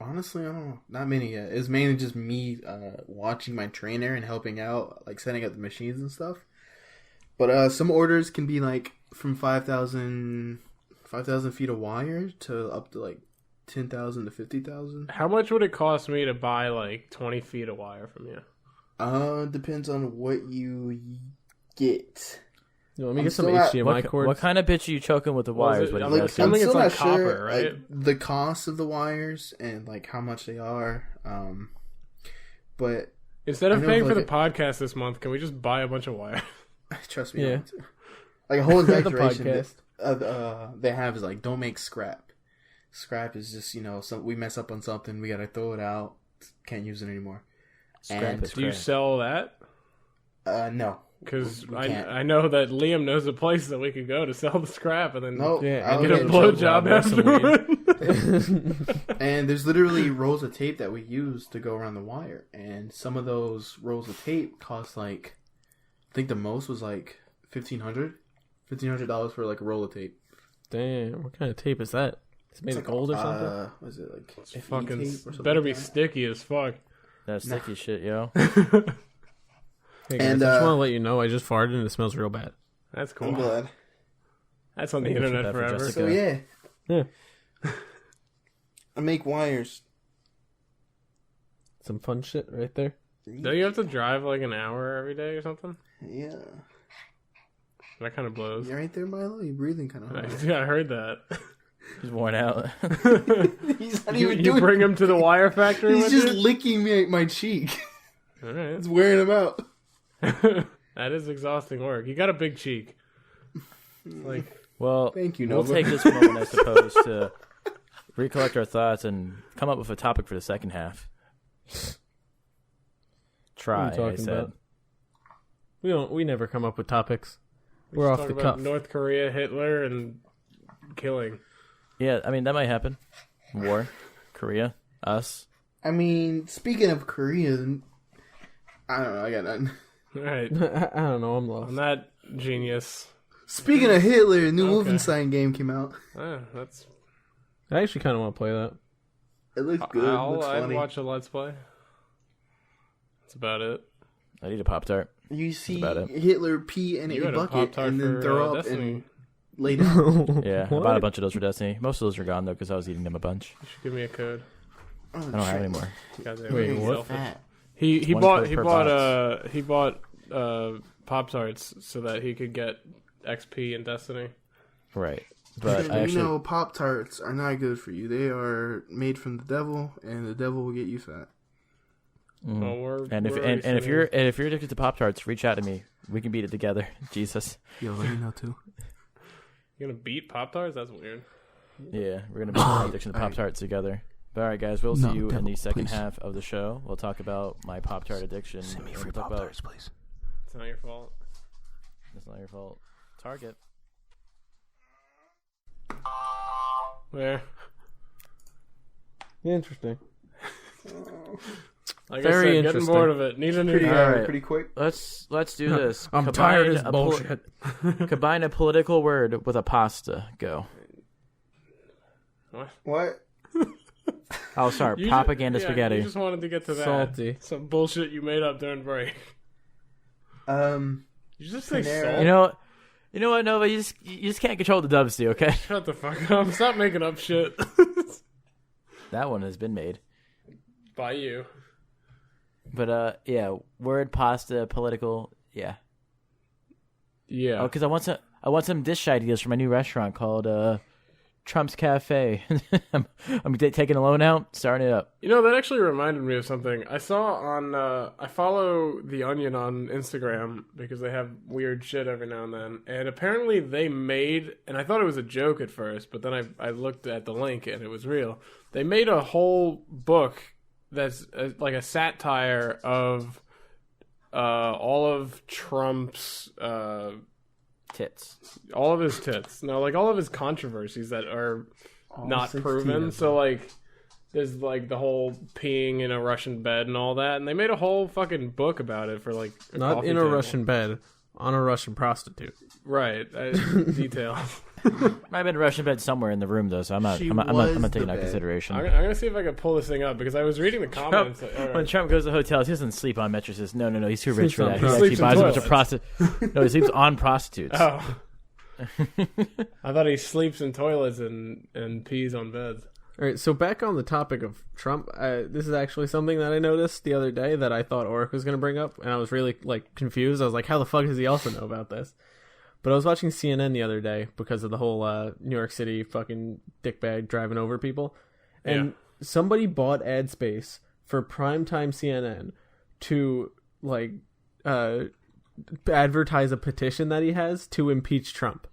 Speaker 5: Honestly, I don't know. Not many yet. It's mainly just me watching my trainer and helping out, like setting up the machines and stuff. But some orders can be like from 5,000 feet of wire to up to like 10,000 to 50,000.
Speaker 3: How much would it cost me to buy like 20 feet of wire from you?
Speaker 5: Depends on what you get.
Speaker 2: Let me
Speaker 5: I'm
Speaker 2: get some
Speaker 5: still not-
Speaker 2: HDMI cords.
Speaker 1: What kind of bitch are you choking with the
Speaker 3: Well, is
Speaker 1: wires?
Speaker 3: it-
Speaker 1: What do
Speaker 3: I'm
Speaker 1: you
Speaker 3: like,
Speaker 1: guys
Speaker 3: assuming
Speaker 1: think?
Speaker 3: it's
Speaker 5: still
Speaker 3: like
Speaker 5: not
Speaker 3: copper,
Speaker 5: sure,
Speaker 3: right?
Speaker 5: like, the cost of the wires and like how much they are. But
Speaker 3: Instead
Speaker 5: I
Speaker 3: of
Speaker 5: know,
Speaker 3: paying for
Speaker 5: like,
Speaker 3: the podcast this month, can we just buy a bunch of wire?
Speaker 5: trust me,
Speaker 2: Yeah.
Speaker 5: I want to. Like a whole
Speaker 2: The
Speaker 5: exaggeration
Speaker 2: podcast.
Speaker 5: that they have is like, don't make scrap. Scrap is just, we mess up on something, we gotta throw it out, can't use it anymore.
Speaker 1: Scrap
Speaker 5: And-
Speaker 1: is
Speaker 3: Do you
Speaker 1: crap.
Speaker 3: sell that?
Speaker 5: No.
Speaker 3: Because
Speaker 5: We can't.
Speaker 3: I know that Liam knows a place that we could go to sell the scrap and then
Speaker 5: Nope.
Speaker 2: Yeah,
Speaker 5: I
Speaker 2: and
Speaker 3: get a
Speaker 5: don't
Speaker 3: blowjob
Speaker 2: or some
Speaker 3: afterward.
Speaker 5: And there's literally rolls of tape that we use to go around the wire. And some of those rolls of tape cost like, I think the most was like $1,500 for like a roll of tape.
Speaker 2: Damn, what kind of tape is that? It's made
Speaker 5: It's
Speaker 2: of
Speaker 5: like,
Speaker 2: gold or something?
Speaker 5: Was it like
Speaker 3: It's
Speaker 5: FE
Speaker 3: fucking
Speaker 5: tape or something
Speaker 3: better
Speaker 5: like
Speaker 3: be
Speaker 5: that?
Speaker 3: sticky as fuck.
Speaker 1: That sticky shit, yo.
Speaker 2: Hey guys,
Speaker 5: And,
Speaker 2: I just want to let you know I just farted and it smells real bad.
Speaker 3: That's
Speaker 5: I'm
Speaker 3: cool.
Speaker 5: glad.
Speaker 3: That's on the
Speaker 1: Maybe we should
Speaker 3: internet
Speaker 1: have for
Speaker 3: forever.
Speaker 1: Jessica.
Speaker 5: So yeah,
Speaker 2: Yeah.
Speaker 5: I make wires.
Speaker 2: Some fun shit right there.
Speaker 3: Don't you have to drive like an hour every day or something?
Speaker 5: Yeah.
Speaker 3: That kind of blows.
Speaker 5: You're right there, Milo. You're breathing kind of hard.
Speaker 3: Yeah, I heard that.
Speaker 1: He's worn out.
Speaker 5: He's not
Speaker 3: You,
Speaker 5: even
Speaker 3: you
Speaker 5: doing.
Speaker 3: bring him to the wire factory
Speaker 5: He's
Speaker 3: with
Speaker 5: just
Speaker 3: you?
Speaker 5: licking my cheek.
Speaker 3: All right.
Speaker 5: It's wearing him out.
Speaker 3: That is exhausting work. You got a big cheek. Like,
Speaker 1: Well,
Speaker 5: Thank you,
Speaker 1: we'll
Speaker 5: Nova.
Speaker 1: take this moment, I suppose, to recollect our thoughts and come up with a topic for the second half. Try,
Speaker 2: What are you
Speaker 1: I
Speaker 2: talking
Speaker 1: said.
Speaker 2: about? We never come up with topics. We're off
Speaker 3: talk
Speaker 2: the
Speaker 3: about
Speaker 2: cuff.
Speaker 3: North Korea, Hitler, and killing.
Speaker 1: Yeah, I mean, that might happen. War, Korea, us.
Speaker 5: I mean, speaking of Korea, I don't know. I got nothing.
Speaker 3: All right.
Speaker 2: I don't know. I'm lost.
Speaker 3: On that genius.
Speaker 5: Speaking of Hitler, a new
Speaker 3: Okay.
Speaker 5: Wolfenstein game came out.
Speaker 3: That's.
Speaker 2: I actually kind of want to play that.
Speaker 5: It looks good. Looks
Speaker 3: I'd
Speaker 5: funny.
Speaker 3: watch a Let's Play. That's about it.
Speaker 1: I need a Pop-Tart.
Speaker 5: You see
Speaker 1: about it.
Speaker 5: Hitler pee in
Speaker 3: You
Speaker 5: a
Speaker 3: had a
Speaker 5: bucket
Speaker 3: Pop-Tart
Speaker 5: and then
Speaker 3: for,
Speaker 5: throw up
Speaker 3: Destiny.
Speaker 5: and lay down.
Speaker 1: Yeah, I
Speaker 2: What?
Speaker 1: bought a bunch of those for Destiny. Most of those are gone, though, because I was eating them a bunch.
Speaker 3: You should give me a code.
Speaker 5: Oh,
Speaker 1: I don't have any more.
Speaker 3: Goddamn,
Speaker 2: Wait,
Speaker 3: you're
Speaker 2: what?
Speaker 3: selfish.
Speaker 5: Fat.
Speaker 3: He
Speaker 1: One
Speaker 3: bought
Speaker 1: code
Speaker 3: he
Speaker 1: per
Speaker 3: bought Pop-Tarts so that he could get XP in Destiny.
Speaker 1: Right. But
Speaker 5: But
Speaker 1: I actually...
Speaker 5: you know, Pop Tarts are not good for you. They are made from the devil, and the devil will get you fat.
Speaker 1: Mhm.
Speaker 3: Well,
Speaker 1: And if you're addicted to Pop-Tarts, reach out to me. We can beat it together. Jesus.
Speaker 5: Yo, let me know too.
Speaker 3: You're gonna beat Pop-Tarts? That's weird.
Speaker 1: Yeah, we're gonna be my addiction to Pop-Tarts together. But all right, guys, we'll see you in the second half of the show. We'll talk about my Pop-Tart addiction.
Speaker 5: Send me
Speaker 1: We'll
Speaker 5: free
Speaker 1: talk about-
Speaker 5: Pop-Tarts, please.
Speaker 3: It's not your fault.
Speaker 1: It's not your fault. Target.
Speaker 3: Where?
Speaker 2: Interesting.
Speaker 3: Like
Speaker 2: Very
Speaker 3: I said, getting
Speaker 2: interesting.
Speaker 3: bored of it. Need a new
Speaker 5: Pretty,
Speaker 3: guy.
Speaker 1: All right.
Speaker 5: pretty quick.
Speaker 1: Let's do this.
Speaker 2: I'm tired of this bullshit.
Speaker 1: Combine a political word with a pasta. Go.
Speaker 5: What?
Speaker 1: I'll start.
Speaker 3: You
Speaker 1: Propaganda spaghetti.
Speaker 3: You just wanted to get to that.
Speaker 2: Salty.
Speaker 3: Some bullshit you made up during break. You just say
Speaker 5: Panera.
Speaker 3: salt.
Speaker 1: You know what, Nova? You just can't control the dubsy, okay?
Speaker 3: Shut the fuck up. Stop making up shit.
Speaker 1: That one has been made.
Speaker 3: By you.
Speaker 1: But yeah, word, pasta, political, yeah.
Speaker 3: Yeah.
Speaker 1: Oh, because I want some dish ideas for my new restaurant called Trump's Cafe. I'm taking a loan out, starting it up.
Speaker 3: You know, that actually reminded me of something. I saw on, I follow The Onion on Instagram because they have weird shit every now and then. And apparently they made, and I thought it was a joke at first, but then I looked at the link and it was real. They made a whole book that's like a satire of all of Trump's...
Speaker 1: Tits.
Speaker 3: all of his tits. No, like all of his controversies that are not
Speaker 5: 16
Speaker 3: proven.
Speaker 5: of
Speaker 3: So
Speaker 5: them.
Speaker 3: like there's like the whole peeing in a Russian bed and all that, and they made a whole fucking book about it for like a
Speaker 2: Not
Speaker 3: coffee
Speaker 2: in a
Speaker 3: table.
Speaker 2: Russian bed, on a Russian prostitute.
Speaker 3: Right. Details.
Speaker 1: Might have been a Russian bed somewhere in the room though, so I'm not
Speaker 5: She
Speaker 1: I'm not
Speaker 5: was
Speaker 1: taking
Speaker 5: the
Speaker 1: that into
Speaker 5: bed.
Speaker 1: consideration.
Speaker 3: I'm gonna see if I can pull this thing up because I was reading the comments.
Speaker 1: When Trump goes to hotels, he doesn't sleep on mattresses. No, he's too rich
Speaker 2: Sleeps
Speaker 1: for
Speaker 2: on
Speaker 1: that. He
Speaker 3: prostitutes.
Speaker 1: actually
Speaker 3: Sleeps in
Speaker 1: buys a bunch of
Speaker 3: toilets.
Speaker 1: prostitutes. No, he sleeps on prostitutes.
Speaker 3: Oh. I thought he sleeps in toilets and pees on beds.
Speaker 2: All right, so back on the topic of Trump, this is actually something that I noticed the other day that I thought Oric was going to bring up, and I was really like confused. I was like, how the fuck does he also know about this? But I was watching CNN the other day because of the whole New York City fucking dickbag driving over people, and somebody bought ad space for primetime CNN to like advertise a petition that he has to impeach Trump.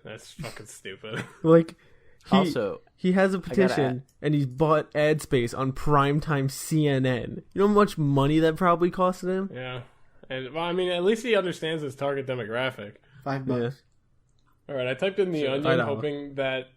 Speaker 3: That's fucking stupid.
Speaker 2: Like, he has a
Speaker 1: gotta
Speaker 2: petition and he's bought ad space on primetime CNN. You know how much money that probably costed him?
Speaker 3: Yeah. And well, I mean, at least he understands his target demographic.
Speaker 5: $5.
Speaker 3: All right, I typed in the onion
Speaker 2: $5.
Speaker 3: hoping that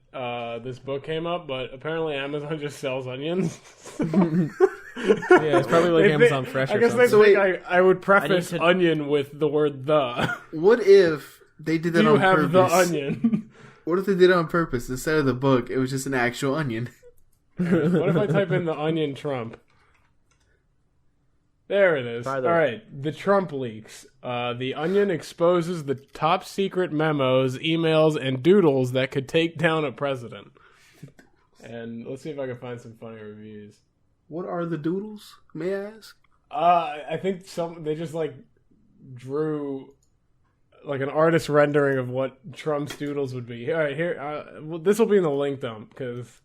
Speaker 3: this book came up, but apparently Amazon just sells onions.
Speaker 2: Yeah, it's probably like
Speaker 3: They
Speaker 2: Amazon
Speaker 3: think-
Speaker 2: Fresh
Speaker 3: I
Speaker 2: or
Speaker 3: guess they
Speaker 2: something.
Speaker 3: think I would preface
Speaker 1: I need to-
Speaker 3: onion with the word the.
Speaker 5: What if they did that
Speaker 3: You
Speaker 5: on
Speaker 3: have
Speaker 5: purpose?
Speaker 3: the onion.
Speaker 5: What if they did it on purpose? Instead of the book, it was just an actual onion.
Speaker 3: What if I type in the onion Trump? There it is.
Speaker 1: Try
Speaker 3: All
Speaker 1: the-
Speaker 3: right, the Trump leaks. The Onion exposes the top secret memos, emails, and doodles that could take down a president. And let's see if I can find some funny reviews.
Speaker 5: What are the doodles, may I ask?
Speaker 3: I think they just like drew like an artist rendering of what Trump's doodles would be. All right, here. Well, this will be in the link dump because.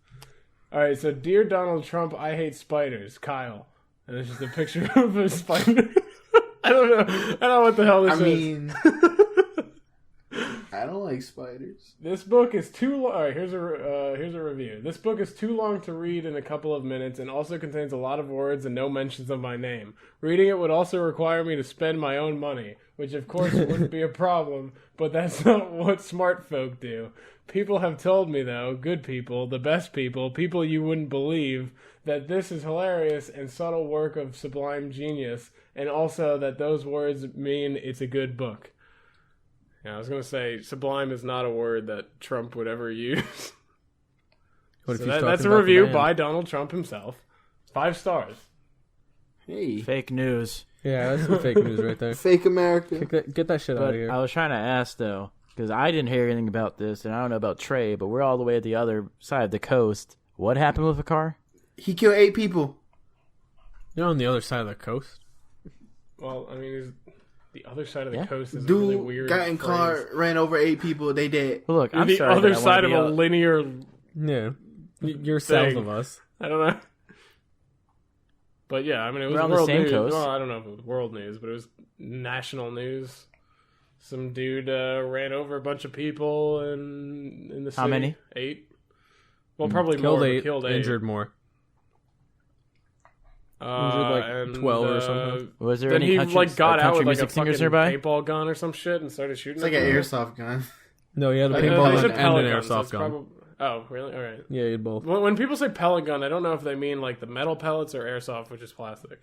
Speaker 3: All right, so dear Donald Trump, I hate spiders, Kyle, and it's just a picture of a spider. I don't know what the hell this
Speaker 5: I
Speaker 3: is.
Speaker 5: mean, I don't like spiders.
Speaker 3: This book is too long. All right, here's a review. This book is too long to read in a couple of minutes and also contains a lot of words and no mentions of my name. Reading it would also require me to spend my own money, which of course wouldn't be a problem, but that's not what smart folk do. People have told me, though, good people, the best people you wouldn't believe, that this is hilarious and subtle work of sublime genius, and also that those words mean it's a good book. Yeah, I was going to say, sublime is not a word that Trump would ever use.
Speaker 2: What if
Speaker 3: So
Speaker 2: he's talking
Speaker 3: that's a
Speaker 2: about the
Speaker 3: review
Speaker 2: band?
Speaker 3: by Donald Trump himself. 5 stars.
Speaker 5: Hey,
Speaker 1: Fake news.
Speaker 2: Yeah, that's some fake news right there.
Speaker 5: fake America.
Speaker 2: Get that shit out
Speaker 1: But
Speaker 2: of here.
Speaker 1: I was trying to ask though, because I didn't hear anything about this, and I don't know about Trey, but we're all the way at the other side of the coast. What happened with the car?
Speaker 5: He killed 8 people.
Speaker 2: You're on the other side of the coast.
Speaker 3: Well, I mean, the other side of the
Speaker 1: Yeah.
Speaker 3: coast is a
Speaker 5: Dude
Speaker 3: really weird
Speaker 5: got in
Speaker 3: phrase.
Speaker 5: car, ran over 8 people. They dead.
Speaker 1: Well, look,
Speaker 3: You're
Speaker 1: I'm
Speaker 3: the
Speaker 1: sorry.
Speaker 3: other
Speaker 1: that I wanna
Speaker 3: side of
Speaker 1: be
Speaker 3: a
Speaker 1: out-
Speaker 3: linear...
Speaker 2: Yeah, you're south
Speaker 3: Thing.
Speaker 2: of us.
Speaker 3: I don't know. But yeah, I mean, it was
Speaker 1: We're on the
Speaker 3: world
Speaker 1: same
Speaker 3: news.
Speaker 1: coast.
Speaker 3: Well, I don't know if it was world news, but it was national news. Some dude ran over a bunch of people in the city.
Speaker 1: How many?
Speaker 3: 8. Well, probably
Speaker 2: Killed
Speaker 3: more.
Speaker 2: 8,
Speaker 3: Killed 8.
Speaker 2: injured more. Injured like
Speaker 3: And,
Speaker 2: 12 or something.
Speaker 1: Was there
Speaker 3: Then
Speaker 1: any
Speaker 3: he
Speaker 1: country,
Speaker 3: like got out
Speaker 1: country
Speaker 3: with like a
Speaker 1: music
Speaker 3: fucking
Speaker 1: singers nearby?
Speaker 3: paintball gun or some shit and started shooting.
Speaker 5: It's like an airsoft gun.
Speaker 2: No, he had a
Speaker 5: Like,
Speaker 2: paintball
Speaker 5: they
Speaker 2: gun
Speaker 5: said
Speaker 2: and
Speaker 3: pellet
Speaker 2: an
Speaker 3: gun, so
Speaker 2: airsoft
Speaker 3: it's
Speaker 2: gun.
Speaker 3: probably- Oh, really? All right.
Speaker 2: Yeah, he had both.
Speaker 3: When people say pellet gun, I don't know if they mean like the metal pellets or airsoft, which is plastic.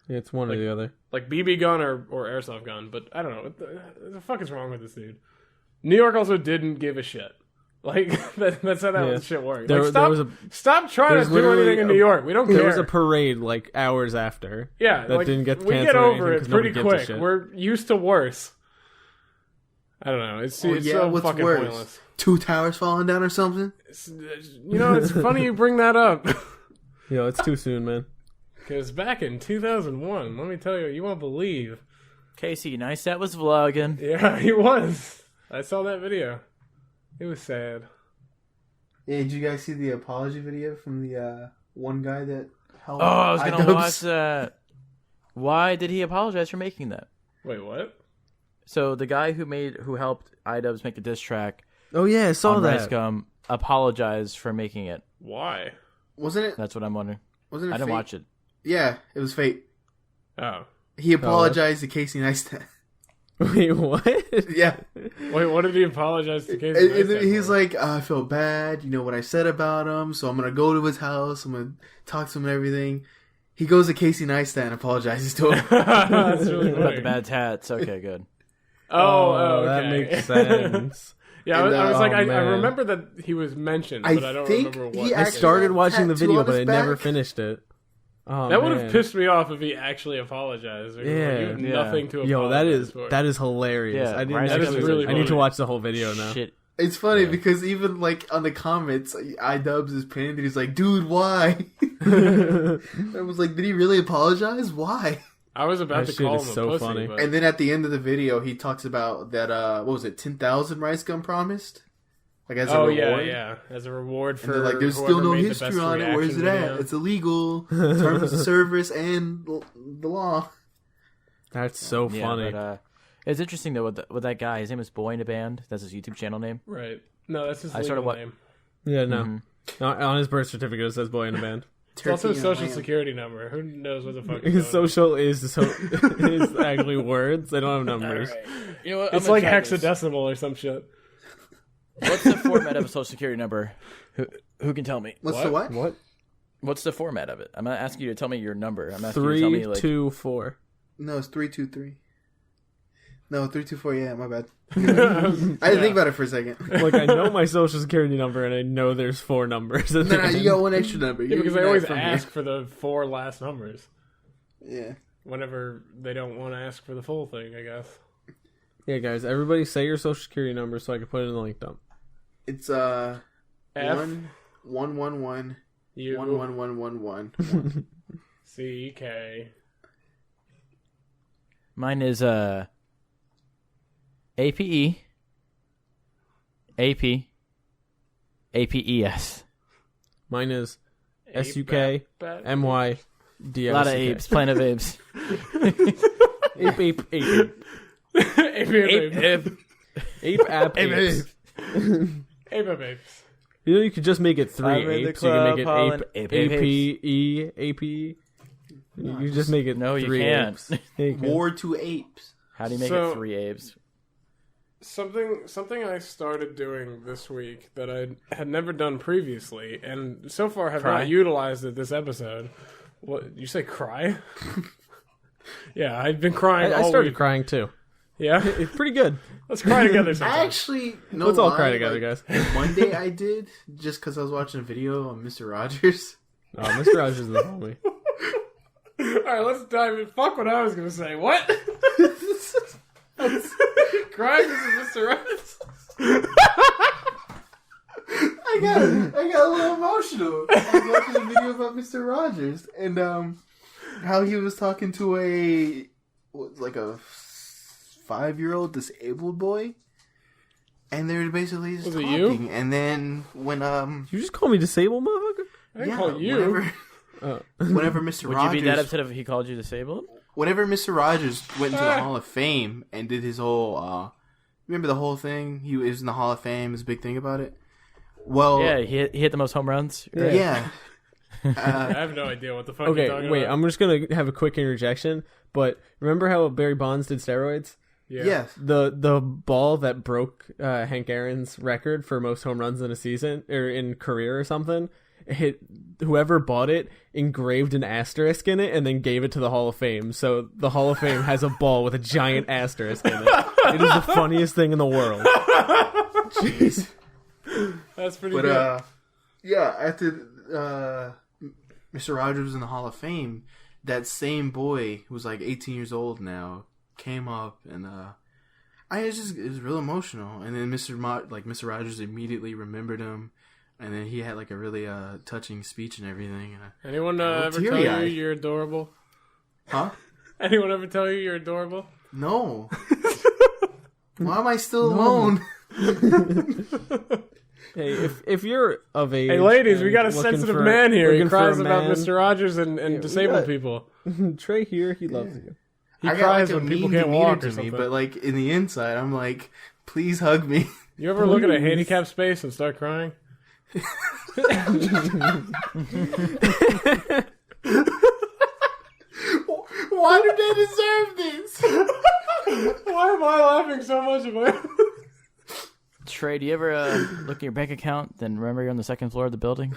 Speaker 2: Yeah, it's one or the other.
Speaker 3: Like BB gun or airsoft gun, but I don't know. What the fuck is wrong with this dude? New York also didn't give a shit. Like, that's how that shit works.
Speaker 2: There-
Speaker 3: Like,
Speaker 2: there was a-
Speaker 3: stop trying
Speaker 2: there's
Speaker 3: to do
Speaker 2: literally
Speaker 3: anything in New York. We don't care.
Speaker 2: There was a parade like hours after.
Speaker 3: Yeah,
Speaker 2: that
Speaker 3: like,
Speaker 2: didn't get
Speaker 3: we
Speaker 2: canceled
Speaker 3: get
Speaker 2: or
Speaker 3: over
Speaker 2: anything
Speaker 3: it
Speaker 2: 'cause nobody
Speaker 3: pretty
Speaker 2: gives a
Speaker 3: quick.
Speaker 2: shit.
Speaker 3: We're used to worse. I don't know. It's so
Speaker 5: what's
Speaker 3: fucking
Speaker 5: worse?
Speaker 3: pointless.
Speaker 5: 2 towers falling down or something?
Speaker 3: It's funny you bring that up.
Speaker 2: Yo, it's too soon, man.
Speaker 3: Because back in 2001, let me tell you, you won't believe.
Speaker 1: Casey Neistat was vlogging.
Speaker 3: Yeah, he was. I saw that video. It was sad.
Speaker 5: Yeah, did you guys see the apology video from the one guy that helped?
Speaker 1: Oh, I was gonna
Speaker 5: iDubbbz?
Speaker 1: watch that. Why did he apologize for making that?
Speaker 3: Wait, what?
Speaker 1: So the guy who helped iDubbbz make a diss track
Speaker 2: Oh yeah, I saw
Speaker 1: on
Speaker 2: that.
Speaker 1: Rice Gum apologized for making it.
Speaker 3: Why?
Speaker 5: Wasn't it?
Speaker 1: That's what I'm wondering.
Speaker 5: Wasn't it?
Speaker 1: I didn't
Speaker 5: Fate?
Speaker 1: watch it.
Speaker 5: Yeah, it was Fate.
Speaker 3: Oh.
Speaker 5: He apologized to Casey Neistat.
Speaker 2: Wait, what?
Speaker 5: Yeah.
Speaker 3: Wait, what did he apologize to Casey?
Speaker 5: And then
Speaker 3: Neistat
Speaker 5: he's
Speaker 3: for?
Speaker 5: like, I feel bad, you know what I said about him, so I'm gonna go to his house, I'm gonna talk to him and everything. He goes to Casey Neistat and apologizes to him.
Speaker 3: That's really
Speaker 1: What about
Speaker 3: funny.
Speaker 1: the bad tats? Okay, good.
Speaker 3: Oh, okay.
Speaker 2: That makes sense.
Speaker 3: Yeah,
Speaker 5: And,
Speaker 3: I was like,
Speaker 2: oh,
Speaker 3: I
Speaker 2: man.
Speaker 3: remember that he was mentioned,
Speaker 5: I
Speaker 3: but I don't
Speaker 5: think
Speaker 3: remember
Speaker 5: he
Speaker 3: what.
Speaker 2: I
Speaker 5: actually-
Speaker 2: started watching the
Speaker 5: Tattoo
Speaker 2: video,
Speaker 5: on
Speaker 2: but I
Speaker 5: his
Speaker 2: never
Speaker 5: back?
Speaker 2: finished it. Oh,
Speaker 3: That would
Speaker 2: man.
Speaker 3: have pissed me off if he actually apologized. Like,
Speaker 2: Yeah.
Speaker 3: you have
Speaker 1: Yeah.
Speaker 3: nothing to apologize
Speaker 2: Yo,
Speaker 3: for.
Speaker 2: that is hilarious.
Speaker 1: Yeah,
Speaker 2: I didn't.
Speaker 1: Rice
Speaker 3: That is
Speaker 2: actually-
Speaker 3: really
Speaker 2: I need to
Speaker 3: funny.
Speaker 2: watch the whole video now.
Speaker 1: Shit.
Speaker 5: It's funny
Speaker 1: Yeah.
Speaker 5: because even like on the comments, iDubbbz is pinned and he's like, dude, why? I was like, did he really apologize? Why?
Speaker 3: I was about
Speaker 2: That
Speaker 3: to
Speaker 2: shit
Speaker 3: call
Speaker 2: is
Speaker 3: him a
Speaker 2: so
Speaker 3: pussy,
Speaker 2: funny.
Speaker 3: but
Speaker 5: And then at the end of the video, he talks about that, what was it, 10,000 Rice Gum promised? Like as a reward?
Speaker 3: yeah, as a reward
Speaker 5: And
Speaker 3: for
Speaker 5: they're like, there's
Speaker 3: whoever
Speaker 5: still no
Speaker 3: made the
Speaker 5: history
Speaker 3: best
Speaker 5: on it. Where's it
Speaker 3: reaction
Speaker 5: at?
Speaker 3: video.
Speaker 5: It's illegal. Terms of service and the law.
Speaker 2: That's so
Speaker 1: Yeah,
Speaker 2: funny.
Speaker 1: but it's interesting though with that guy. His name is BoyInABand. That's his YouTube channel name.
Speaker 3: Right. No, that's his
Speaker 1: I
Speaker 3: legal
Speaker 1: started wa-
Speaker 3: name.
Speaker 2: Yeah, no.
Speaker 1: Mhm.
Speaker 2: On his birth certificate it says boy in a band.
Speaker 3: It's also his
Speaker 5: Turkey and
Speaker 3: social
Speaker 5: lamb.
Speaker 3: security number. Who knows what the fuck
Speaker 2: His
Speaker 3: is going
Speaker 2: social is actually words. They don't have
Speaker 1: All
Speaker 2: numbers.
Speaker 1: right. You know what?
Speaker 3: on.
Speaker 1: I'm
Speaker 3: It's
Speaker 1: gonna
Speaker 3: like
Speaker 1: try this.
Speaker 3: hexadecimal or some shit.
Speaker 1: What's the format of a social security number? Who can tell me?
Speaker 5: What's the what?
Speaker 2: What?
Speaker 1: What's the format of it? I'm not asking you to tell me your number. I'm asking you to tell me
Speaker 2: 324.
Speaker 5: No, it's 323. No, 324, yeah, my bad. I didn't think about it for a second.
Speaker 2: Like I know my social security number and I know there's 4 numbers. at
Speaker 5: No,
Speaker 2: the
Speaker 5: no, you
Speaker 2: end.
Speaker 5: got one extra number.
Speaker 3: Yeah, because
Speaker 5: You're
Speaker 3: they always
Speaker 5: not from
Speaker 3: ask for the 4 last numbers
Speaker 5: here. Yeah.
Speaker 3: whenever they don't want to ask for the full thing, I guess.
Speaker 2: Yeah, guys, everybody say your social security number so I can put it in the link dump.
Speaker 5: It's
Speaker 3: F
Speaker 5: 111
Speaker 3: U
Speaker 5: 11111.
Speaker 3: C K.
Speaker 1: Mine is APE AP APES.
Speaker 2: Mine is SUK MY
Speaker 1: A lot of apes, Planet of Apes.
Speaker 2: Ape. Ape app apes.
Speaker 3: Apes.
Speaker 2: You know you could just make it 3
Speaker 1: I'm in the
Speaker 2: apes. You can make
Speaker 1: club,
Speaker 2: it
Speaker 1: Ape,
Speaker 2: ape,
Speaker 1: apes.
Speaker 2: AP. You just make it
Speaker 1: No, you
Speaker 2: 3
Speaker 1: can't.
Speaker 2: apes. Yeah, you can.
Speaker 5: War to apes.
Speaker 1: How do you make
Speaker 3: So-
Speaker 1: it 3 apes?
Speaker 3: Something I started doing this week that I had never done previously, and so far have
Speaker 1: Cry?
Speaker 3: not utilized it this episode. What you say? Cry? Yeah, I've been crying.
Speaker 2: I
Speaker 3: all
Speaker 2: started
Speaker 3: week.
Speaker 2: crying too.
Speaker 3: Yeah,
Speaker 2: It's pretty good.
Speaker 3: let's cry together. Sometime.
Speaker 5: Actually, no
Speaker 2: Let's all
Speaker 5: lie,
Speaker 2: cry together, guys.
Speaker 5: Monday I did, just because I was watching a video on Mr. Rodgers.
Speaker 2: Oh, Mr. Rodgers is the homie.
Speaker 3: All right, let's dive in. Fuck what I was gonna say. What? Crying is Mr. Rogers.
Speaker 5: I got a little emotional. I was watching a video about Mr. Rodgers and how he was talking to a 5-year-old disabled boy, and they were basically just
Speaker 3: Was it
Speaker 5: talking.
Speaker 3: you?
Speaker 5: And then when
Speaker 2: You just call me disabled, motherfucker?
Speaker 3: I didn't call you.
Speaker 5: whenever Mr.
Speaker 1: Would
Speaker 5: Rodgers,
Speaker 1: you be that upset if he called you disabled?
Speaker 5: whenever Mr. Rogers went into the Hall of Fame and did his whole, remember the whole thing? He was in the Hall of Fame. His big thing about it. Well,
Speaker 1: Yeah, he hit the most home runs. Right?
Speaker 5: yeah.
Speaker 3: I have no idea what the fuck you're
Speaker 2: Okay,
Speaker 3: talking
Speaker 2: wait.
Speaker 3: about.
Speaker 2: I'm just gonna have a quick interjection. But remember how Barry Bonds did steroids?
Speaker 3: Yeah.
Speaker 5: Yes.
Speaker 2: The ball that broke Hank Aaron's record for most home runs in a season or in career or something, hit whoever bought it, engraved an asterisk in it, and then gave it to the Hall of Fame. So the Hall of Fame has a ball with a giant asterisk in it. It is the funniest thing in the world.
Speaker 5: Jeez.
Speaker 3: That's pretty
Speaker 5: But
Speaker 3: good.
Speaker 5: yeah, after Mr. Rodgers was in the Hall of Fame, that same boy who's like 18 years old now came up, and it was real emotional. And then Mr. Rodgers immediately remembered him, and then he had like a really touching speech and everything.
Speaker 3: Anyone ever tell you
Speaker 5: teary-eyed.
Speaker 3: you're adorable?
Speaker 5: Huh?
Speaker 3: Anyone ever tell you you're adorable?
Speaker 5: No. Why am I still alone?
Speaker 2: Hey, if you're of age,
Speaker 3: Hey, ladies, we
Speaker 2: and
Speaker 3: got a
Speaker 2: looking
Speaker 3: sensitive
Speaker 2: for-
Speaker 3: man here. He
Speaker 2: looking for
Speaker 3: cries
Speaker 2: a
Speaker 3: about
Speaker 2: man-
Speaker 3: Mr. Rogers and
Speaker 2: we
Speaker 3: disabled
Speaker 2: got-
Speaker 3: people.
Speaker 2: Trey here, he loves you.
Speaker 3: He
Speaker 5: I got
Speaker 3: cries
Speaker 5: like a
Speaker 3: when people
Speaker 5: mean
Speaker 3: can't
Speaker 5: demeanor
Speaker 3: walk or
Speaker 5: to me,
Speaker 3: something.
Speaker 5: but like in the inside, I'm like, please hug me.
Speaker 3: You ever look at a
Speaker 2: Please.
Speaker 3: handicap space and start crying?
Speaker 5: Why did they deserve this?
Speaker 3: Why am I laughing so much about it?
Speaker 1: Trey, do you ever look at your bank account, then remember you're on the second floor of the building?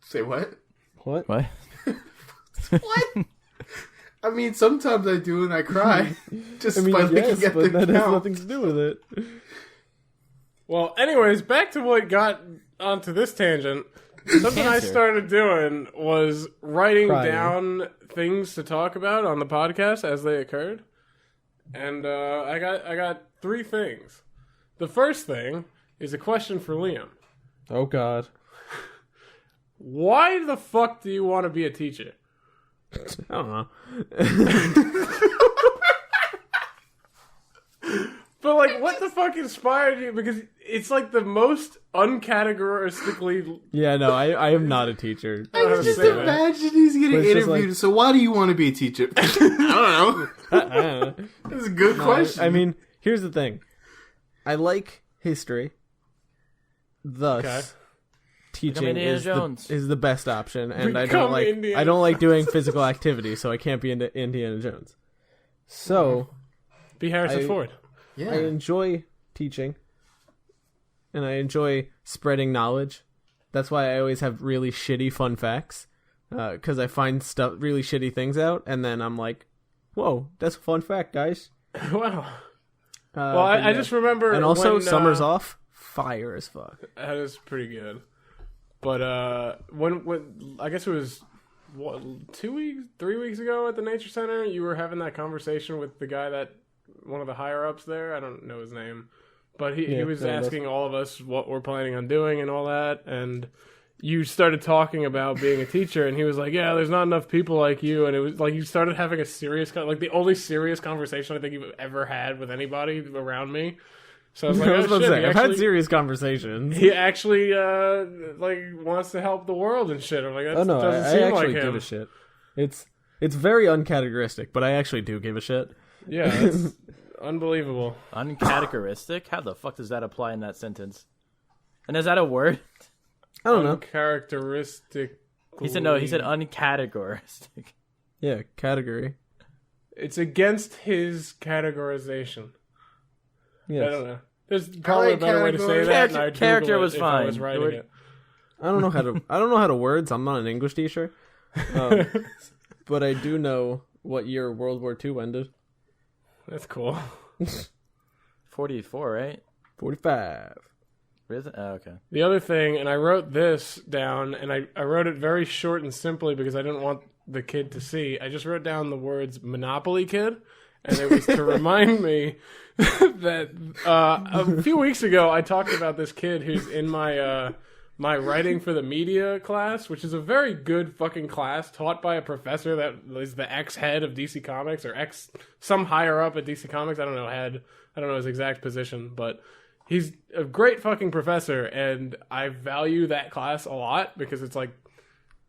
Speaker 5: Say what?
Speaker 2: What?
Speaker 1: What?
Speaker 5: What? I mean, sometimes I do and I cry. Just
Speaker 2: I mean,
Speaker 5: by
Speaker 2: yes,
Speaker 5: looking at
Speaker 2: but
Speaker 5: the
Speaker 2: that has
Speaker 5: count.
Speaker 2: nothing to do with it.
Speaker 3: Well, anyways, back to what got onto this tangent. Something I
Speaker 1: Cancer.
Speaker 3: started doing was writing
Speaker 2: Crying.
Speaker 3: down things to talk about on the podcast as they occurred. And I got 3 things. The first thing is a question for Liam.
Speaker 2: Oh God.
Speaker 3: Why the fuck do you want to be a teacher?
Speaker 2: I don't know.
Speaker 3: But like, what the fuck inspired you? Because it's like the most uncategoristically.
Speaker 2: Yeah, no, I am not a teacher.
Speaker 3: I don't know how
Speaker 5: I
Speaker 3: to
Speaker 5: just
Speaker 3: say that.
Speaker 5: imagine he's getting
Speaker 2: But it's just
Speaker 5: interviewed.
Speaker 2: like-
Speaker 5: So why do you want to be a teacher? I don't know.
Speaker 2: I don't know.
Speaker 5: That's a good
Speaker 2: No,
Speaker 5: question.
Speaker 2: I mean, here's the thing. I like history. Thus,
Speaker 3: Okay.
Speaker 2: teaching
Speaker 1: Indiana
Speaker 2: is
Speaker 1: Jones.
Speaker 2: the best option, and I
Speaker 3: Become
Speaker 2: don't like
Speaker 3: Indiana
Speaker 2: I don't like doing physical activity, so I can't be into Indiana Jones. So
Speaker 3: Be Harrison
Speaker 2: I-
Speaker 3: Ford.
Speaker 5: yeah.
Speaker 2: I enjoy teaching, and I enjoy spreading knowledge. That's why I always have really shitty fun facts, because I find really shitty things out, and then I'm like, "Whoa, that's a fun fact, guys."
Speaker 3: Wow.
Speaker 2: Well,
Speaker 3: Well, I just remember.
Speaker 2: and also
Speaker 3: when,
Speaker 2: summer's off, fire as fuck.
Speaker 3: That is pretty good. But when I guess it was what 2 weeks, 3 weeks ago at the Nature Center, you were having that conversation with the guy that one of the higher ups there. I don't know his name, but he
Speaker 2: Yeah,
Speaker 3: was
Speaker 2: no, that's-
Speaker 3: asking all of us what we're planning on doing and all that, and you started talking about being a teacher, and he was like, "Yeah, there's not enough people like you," and it was like you started having a serious, like the only serious conversation I think you've ever had with anybody around me. So I was like,
Speaker 2: I was
Speaker 3: "Oh
Speaker 2: about to
Speaker 3: shit!"
Speaker 2: say,
Speaker 3: he
Speaker 2: I've
Speaker 3: actually-
Speaker 2: had serious conversations.
Speaker 3: he actually like wants to help the world and shit. I'm like, that
Speaker 2: Oh no,
Speaker 3: doesn't
Speaker 2: I
Speaker 3: seem
Speaker 2: actually
Speaker 3: like him.
Speaker 2: give a shit. It's very uncategoristic, but I actually do give a shit.
Speaker 3: Yeah, it's unbelievable.
Speaker 1: Uncategoristic? How the fuck does that apply in that sentence? And is that a word?
Speaker 2: I don't know.
Speaker 3: Uncharacteristic.
Speaker 1: He said no. He said uncategoristic.
Speaker 2: Yeah, category.
Speaker 3: It's against his categorization.
Speaker 2: Yes.
Speaker 3: I don't know. There's probably a
Speaker 5: like
Speaker 3: better way to say
Speaker 5: category.
Speaker 3: that. And I'd
Speaker 1: Character
Speaker 3: Google it
Speaker 1: was
Speaker 3: if I
Speaker 1: fine.
Speaker 3: was writing
Speaker 1: Word-
Speaker 3: it.
Speaker 2: I don't know how to words. I'm not an English teacher, but I do know what year World War II ended.
Speaker 3: That's cool.
Speaker 1: 44, right?
Speaker 2: 45.
Speaker 1: Is it? Oh, okay.
Speaker 3: The other thing, and I wrote this down, and I wrote it very short and simply because I didn't want the kid to see. I just wrote down the words Monopoly Kid, and it was to remind me that a few weeks ago I talked about this kid who's in my my writing for the media class, which is a very good fucking class taught by a professor that is the ex-head of DC Comics or some higher up at DC Comics. I don't know his exact position, but he's a great fucking professor, and I value that class a lot because it's like,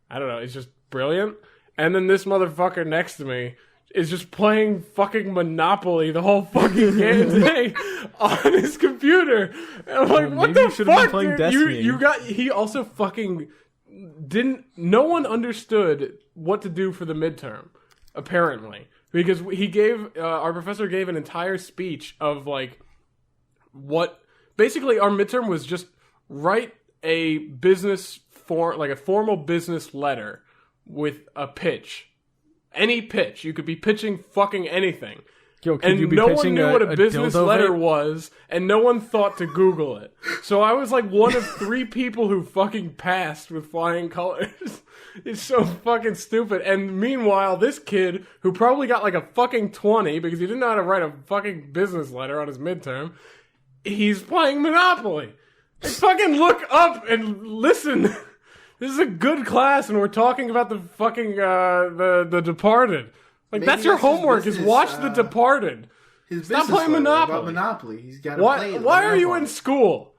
Speaker 3: I don't know, it's just brilliant. And then this motherfucker next to me is just playing fucking Monopoly the whole fucking day on his computer. And I'm like, what the fuck, dude? He also fucking no one understood what to do for the midterm, apparently. Because our professor gave an entire speech of like, basically our midterm was just write a formal business letter with a pitch. Any pitch. You could be pitching fucking anything. And no one knew what a business letter was, and no one thought to Google it. So I was like one of 3 people who fucking passed with flying colors. It's so fucking stupid. And meanwhile, this kid, who probably got like a fucking 20 because he didn't know how to write a fucking business letter on his midterm, he's playing Monopoly. Fucking look up and listen. This is a good class, and we're talking about the fucking the Departed. Like, that's your homework, is watch The Departed. Stop playing Monopoly.
Speaker 5: About Monopoly. He's got to play it.
Speaker 3: Why are you in school?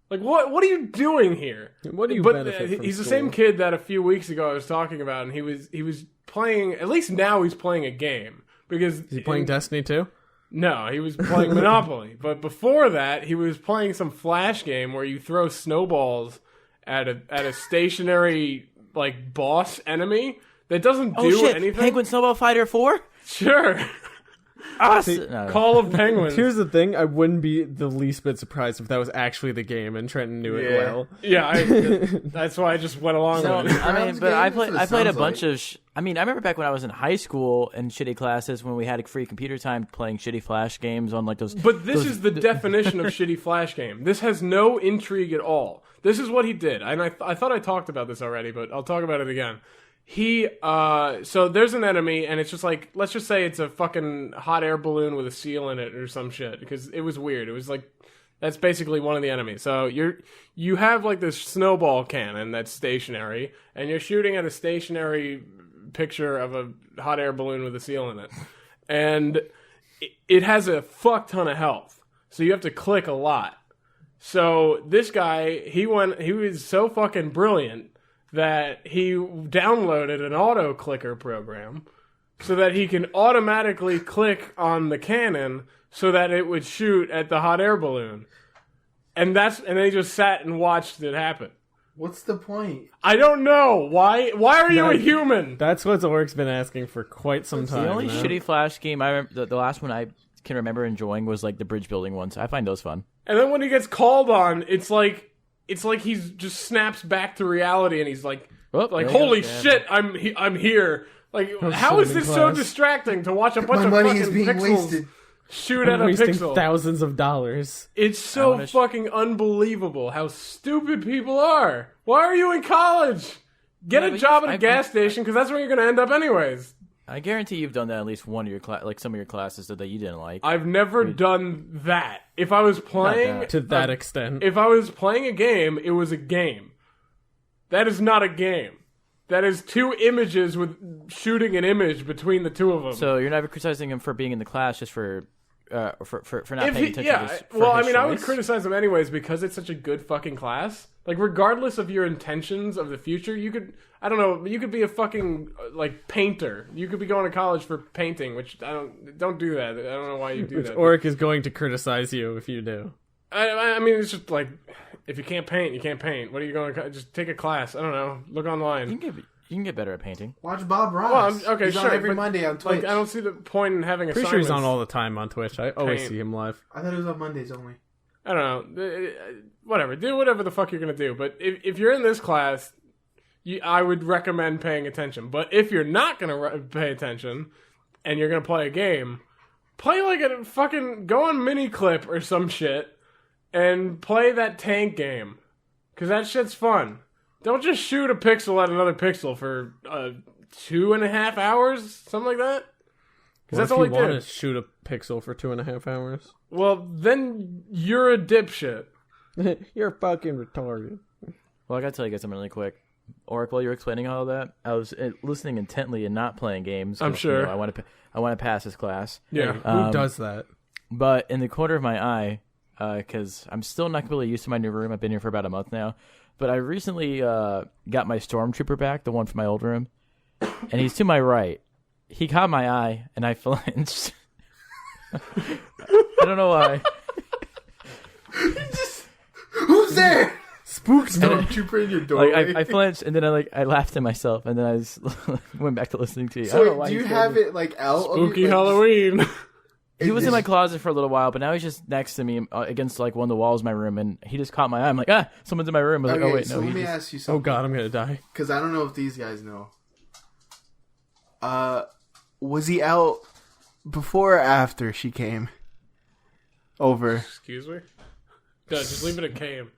Speaker 3: Like, what are you doing here?
Speaker 2: What do you benefit from
Speaker 3: he's
Speaker 2: school?
Speaker 3: The same kid that a few weeks ago I was talking about, and he was playing, at least now he's playing a game. Because
Speaker 2: Is he playing Destiny 2?
Speaker 3: No, he was playing Monopoly. But before that, he was playing some Flash game where you throw snowballs at a stationary, like, boss enemy that doesn't do anything.
Speaker 1: Penguin Snowball Fighter 4?
Speaker 3: Sure. Call of Penguins.
Speaker 2: Here's the thing, I wouldn't be the least bit surprised if that was actually the game and Trenton knew it well.
Speaker 3: Yeah, that's why I just went along with it.
Speaker 1: I mean, but I played a bunch of... I remember back when I was in high school in shitty classes when we had a free computer time playing shitty Flash games on like those...
Speaker 3: But this is the definition of shitty Flash game. This has no intrigue at all. This is what he did. And I thought I talked about this already, but I'll talk about it again. So there's an enemy, and it's just like, let's just say it's a fucking hot air balloon with a seal in it or some shit, because it was weird. It was like, that's basically one of the enemies. So you have like this snowball cannon that's stationary, and you're shooting at a stationary picture of a hot air balloon with a seal in it. And it has a fuck ton of health. So you have to click a lot. So this guy, he was so fucking brilliant that he downloaded an auto clicker program so that he can automatically click on the cannon so that it would shoot at the hot air balloon. And then he just sat and watched it happen.
Speaker 5: What's the point?
Speaker 3: I don't know. Why are you a human?
Speaker 2: That's what Zork's been asking for quite some time.
Speaker 1: The only
Speaker 2: now.
Speaker 1: shitty Flash game I remember, the last one I can remember enjoying was like the bridge building ones. I find those fun.
Speaker 3: And then when he gets called on, it's like he's just snaps back to reality, and he's like, holy shit, I'm here. Like, how is this so distracting to watch a bunch of fucking pixels shoot at a pixel?
Speaker 2: Thousands of dollars.
Speaker 3: It's so fucking unbelievable how stupid people are. Why are you in college? Get a job at a gas station, because that's where you're going to end up anyways.
Speaker 1: I guarantee you've done that at least one of your some of your classes that you didn't like.
Speaker 3: I've never done that. If I was playing
Speaker 2: to that extent,
Speaker 3: if I was playing a game, it was a game. That is not a game. That is 2 images with shooting an image between the 2 of them.
Speaker 1: So you're never criticizing him for being in the class just for not paying attention.
Speaker 3: Yeah, I would criticize him anyways because it's such a good fucking class. Like, regardless of your intentions of the future, you could be a fucking like painter. You could be going to college for painting, which don't do that. I don't know why you do that.
Speaker 2: Orc is going to criticize you if you do.
Speaker 3: I mean, it's just like, if you can't paint, you can't paint. What are you going to just take a class? I don't know. Look online.
Speaker 1: You can get better at painting.
Speaker 5: Watch Bob Ross.
Speaker 3: Well, okay,
Speaker 5: he's
Speaker 3: sure.
Speaker 5: on every Monday on Twitch.
Speaker 3: Like, I don't see the point in having
Speaker 2: Pretty sure he's on all the time on Twitch. I always see him live.
Speaker 5: I thought it was on Mondays only.
Speaker 3: I don't know. Whatever. Do whatever the fuck you're going to do. But if you're in this class, I would recommend paying attention. But if you're not going to pay attention and you're going to play a game, play like a fucking... Go on Miniclip or some shit and play that tank game. Because that shit's fun. Don't just shoot a pixel at another pixel for 2.5 hours, something like that. Because that's all he did.
Speaker 2: Want to shoot a pixel for 2.5 hours?
Speaker 3: Well, then you're a dipshit.
Speaker 2: You're fucking retarded.
Speaker 1: Well, I gotta tell you guys something really quick. Oric, while you were explaining all that, I was listening intently and not playing games.
Speaker 3: I'm sure.
Speaker 1: I want to pass this class.
Speaker 3: Yeah.
Speaker 2: Who does that?
Speaker 1: But in the corner of my eye, because I'm still not really used to my new room. I've been here for about a month now. But I recently got my Stormtrooper back, the one from my old room. And he's to my right. he caught my eye, and I flinched. I don't know why.
Speaker 5: Who's there?
Speaker 2: Spooked.
Speaker 5: Stormtrooper in your doorway.
Speaker 1: Like I flinched, and then I laughed at myself, and then I just went back to listening to you. I don't know
Speaker 5: So
Speaker 1: why
Speaker 5: do you
Speaker 1: he
Speaker 5: have
Speaker 1: scared me.
Speaker 5: it like out?
Speaker 3: Spooky
Speaker 5: of you, like,
Speaker 3: Halloween.
Speaker 1: He was in my closet for a little while, but now he's just next to me against like one of the walls of my room, and he just caught my eye. I'm like, someone's in my room. I was
Speaker 5: Okay,
Speaker 1: like, oh wait,
Speaker 5: so
Speaker 1: no.
Speaker 5: let
Speaker 1: He
Speaker 5: me
Speaker 1: just...
Speaker 5: ask you
Speaker 2: Oh
Speaker 5: something.
Speaker 2: God, I'm gonna die.
Speaker 5: Because I don't know if these guys know. Was he out before or after she came over?
Speaker 3: Excuse me? No, just leave it at came.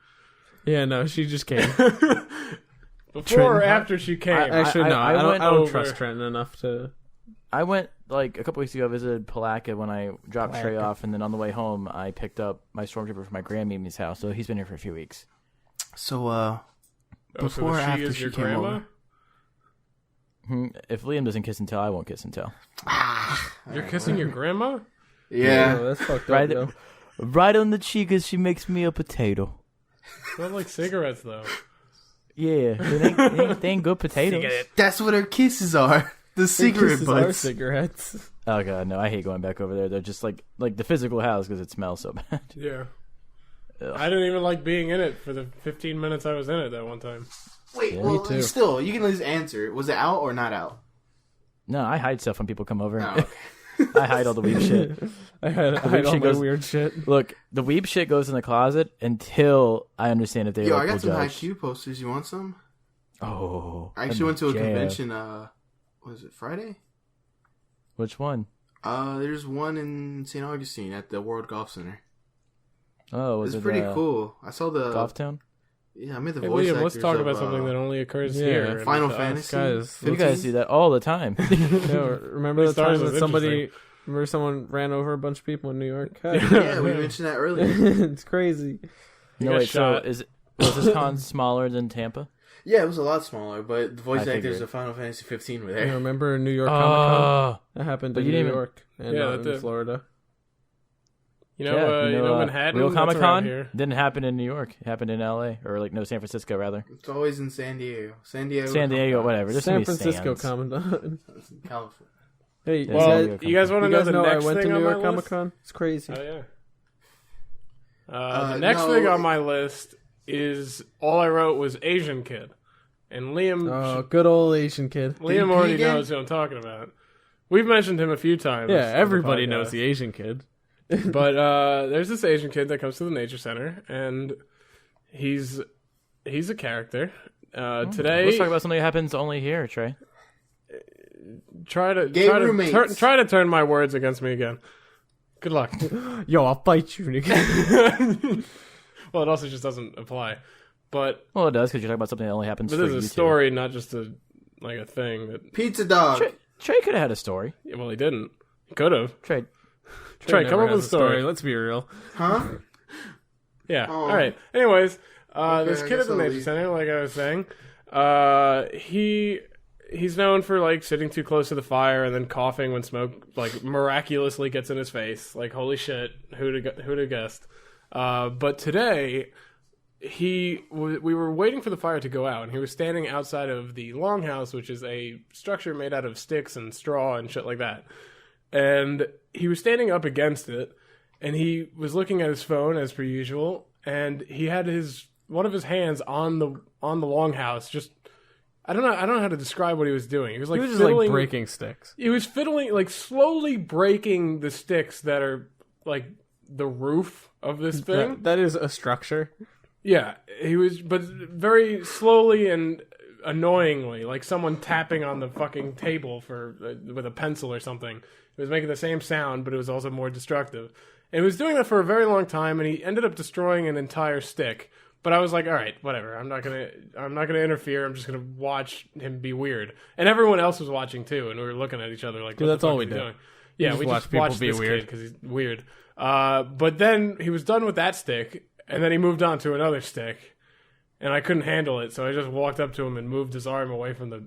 Speaker 2: Yeah, no, she just came.
Speaker 3: Before or after she came?
Speaker 2: Actually, no, I
Speaker 1: went
Speaker 2: don't
Speaker 3: over.
Speaker 2: trust Trenton enough to.
Speaker 1: I went like a couple weeks ago. I visited Palatka when I dropped Trey off, and then on the way home, I picked up my Stormtrooper from my grandmamie's house. So he's been here for a few weeks.
Speaker 5: So, before or
Speaker 3: she
Speaker 5: after
Speaker 3: is
Speaker 5: she
Speaker 3: your
Speaker 5: came
Speaker 3: grandma?
Speaker 5: over?
Speaker 1: If Liam doesn't kiss and tell, I won't kiss and tell.
Speaker 3: You're kissing your grandma?
Speaker 5: Yeah.
Speaker 2: Oh, that's fucked
Speaker 1: Right,
Speaker 2: up.
Speaker 1: right on the cheek as she makes me a potato.
Speaker 3: Smell like cigarettes, though.
Speaker 1: Yeah, they ain't good potatoes.
Speaker 5: That's what her kisses are. The cigarette
Speaker 2: Kisses are
Speaker 5: butts.
Speaker 2: cigarettes.
Speaker 1: Oh god, no! I hate going back over there. They're just like the physical house because it smells so bad.
Speaker 3: Yeah.
Speaker 1: Ugh.
Speaker 3: I didn't even like being in it for the 15 minutes I was in it that one time.
Speaker 5: Wait,
Speaker 1: Yeah,
Speaker 5: well,
Speaker 2: me too.
Speaker 5: still, you can at least answer. Was it out or not out?
Speaker 1: No, I hide stuff when people come over.
Speaker 5: Oh, okay.
Speaker 1: I hide all the weeb shit.
Speaker 2: I had all
Speaker 1: shit
Speaker 2: my
Speaker 1: goes-
Speaker 2: weird shit.
Speaker 1: Look, the weeb shit goes in the closet until I understand if they
Speaker 5: Yo,
Speaker 1: like,
Speaker 5: I got
Speaker 1: will
Speaker 5: some high
Speaker 1: judge.
Speaker 5: Q posters. You want some?
Speaker 1: Oh,
Speaker 5: I actually went to a
Speaker 1: yeah.
Speaker 5: convention. Was it Friday?
Speaker 1: Which one?
Speaker 5: There's one in St. Augustine at the World Golf Center.
Speaker 1: Oh, was
Speaker 5: It's
Speaker 1: it
Speaker 5: pretty cool. I saw the
Speaker 1: Golf Town?
Speaker 5: Yeah, I made the
Speaker 3: Hey,
Speaker 5: voice
Speaker 3: Liam, let's
Speaker 5: actors
Speaker 3: talk
Speaker 5: of,
Speaker 3: about something that only occurs
Speaker 2: yeah,
Speaker 3: here.
Speaker 5: Final
Speaker 3: and to us.
Speaker 5: Fantasy.
Speaker 2: Guys,
Speaker 1: You guys do that all the time.
Speaker 2: Yeah, remember the
Speaker 3: Stars
Speaker 2: time
Speaker 3: was
Speaker 2: that remember someone ran over a bunch of people in New York?
Speaker 5: Yeah, we mentioned that earlier.
Speaker 2: It's crazy.
Speaker 3: You
Speaker 1: No,
Speaker 3: got
Speaker 1: wait,
Speaker 3: shot.
Speaker 1: so was this con smaller than Tampa?
Speaker 5: Yeah, it was a lot smaller, but the voice
Speaker 1: I
Speaker 5: actors
Speaker 1: figured.
Speaker 5: of Final Fantasy 15 were
Speaker 2: You
Speaker 5: there.
Speaker 2: remember New York Comic Con?
Speaker 1: Oh,
Speaker 2: That happened
Speaker 1: But
Speaker 2: in
Speaker 1: you
Speaker 2: New
Speaker 1: didn't even-
Speaker 2: York and
Speaker 3: Yeah,
Speaker 2: not
Speaker 3: that
Speaker 2: in
Speaker 3: did.
Speaker 2: Florida.
Speaker 3: You know Manhattan?
Speaker 1: Real
Speaker 3: That's
Speaker 1: Comic
Speaker 3: around
Speaker 1: Con
Speaker 3: here.
Speaker 1: didn't happen in New York. It happened in L.A. or San Francisco rather.
Speaker 5: It's always in San Diego. San Diego.
Speaker 1: San Diego, whatever. There's
Speaker 2: San
Speaker 1: so many
Speaker 2: Francisco
Speaker 1: Sands.
Speaker 2: Comic Con.
Speaker 5: It's in California.
Speaker 2: Hey,
Speaker 1: Yeah,
Speaker 2: you
Speaker 1: San
Speaker 3: Well,
Speaker 1: Diego
Speaker 3: you guys want to
Speaker 2: you
Speaker 3: know
Speaker 2: guys
Speaker 3: the
Speaker 2: know I
Speaker 3: next
Speaker 2: went to
Speaker 3: thing
Speaker 2: New
Speaker 3: on
Speaker 2: York
Speaker 3: my
Speaker 2: Comic
Speaker 3: list?
Speaker 2: Con? It's crazy.
Speaker 3: Oh, yeah. The next
Speaker 5: No.
Speaker 3: thing on my list is all I wrote was Asian kid. And Liam
Speaker 2: Oh, good old Asian kid.
Speaker 3: Liam
Speaker 5: he
Speaker 3: already
Speaker 5: again?
Speaker 3: knows who I'm talking about. We've mentioned him a few times.
Speaker 2: Yeah,
Speaker 3: on the
Speaker 2: everybody
Speaker 3: podcast.
Speaker 2: knows the Asian kid.
Speaker 3: But there's this Asian kid that comes to the nature center, and he's a character. Today,
Speaker 1: Let's talk about something that happens only here, Trey.
Speaker 3: try
Speaker 5: Gay roommates.
Speaker 3: to turn my words against me again. Good luck.
Speaker 2: Yo, I'll fight you, nigga.
Speaker 3: Well, it also just doesn't apply. But
Speaker 1: Well, it does because you're talking about something that only happens
Speaker 3: this
Speaker 1: for
Speaker 3: is
Speaker 1: you
Speaker 3: a
Speaker 1: two.
Speaker 3: story, not just a thing. That
Speaker 5: Pizza dog.
Speaker 1: Trey could have had a story.
Speaker 3: well, he didn't. He could have.
Speaker 1: Trey,
Speaker 3: Trey,
Speaker 2: Never
Speaker 3: come up
Speaker 2: has
Speaker 3: with a story.
Speaker 2: Let's be real.
Speaker 5: Huh?
Speaker 3: Yeah.
Speaker 5: Oh.
Speaker 3: All right. Anyways, this
Speaker 5: I
Speaker 3: kid
Speaker 5: guess
Speaker 3: at the
Speaker 5: I'll
Speaker 3: nature
Speaker 5: leave.
Speaker 3: center, like I was saying, he's known for like sitting too close to the fire and then coughing when smoke like miraculously gets in his face. Like holy shit, who'd have guessed? But today, we were waiting for the fire to go out, and he was standing outside of the longhouse, which is a structure made out of sticks and straw and shit like that. And he was standing up against it, and he was looking at his phone as per usual, and he had one of his hands on the longhouse. Just I don't know how to describe what he was doing. He was like
Speaker 2: He was just
Speaker 3: fiddling,
Speaker 2: like breaking sticks.
Speaker 3: He was fiddling, like slowly breaking the sticks that are like the roof of this thing.
Speaker 2: That is a structure.
Speaker 3: Yeah, he was, but very slowly and annoyingly, like someone tapping on the fucking table with a pencil or something. It was making the same sound, but it was also more destructive. And he was doing that for a very long time, and he ended up destroying an entire stick. But I was like, all right, whatever. I'm not gonna interfere. I'm just gonna watch him be weird. And everyone else was watching too, and we were looking at each other like, what
Speaker 2: That's
Speaker 3: the fuck
Speaker 2: all we
Speaker 3: is he
Speaker 2: do.
Speaker 3: doing? Yeah,
Speaker 2: just
Speaker 3: we
Speaker 2: watch
Speaker 3: just
Speaker 2: people
Speaker 3: watched
Speaker 2: be
Speaker 3: this
Speaker 2: weird.
Speaker 3: because he's weird. But then he was done with that stick, and then he moved on to another stick, and I couldn't handle it, so I just walked up to him and moved his arm away from the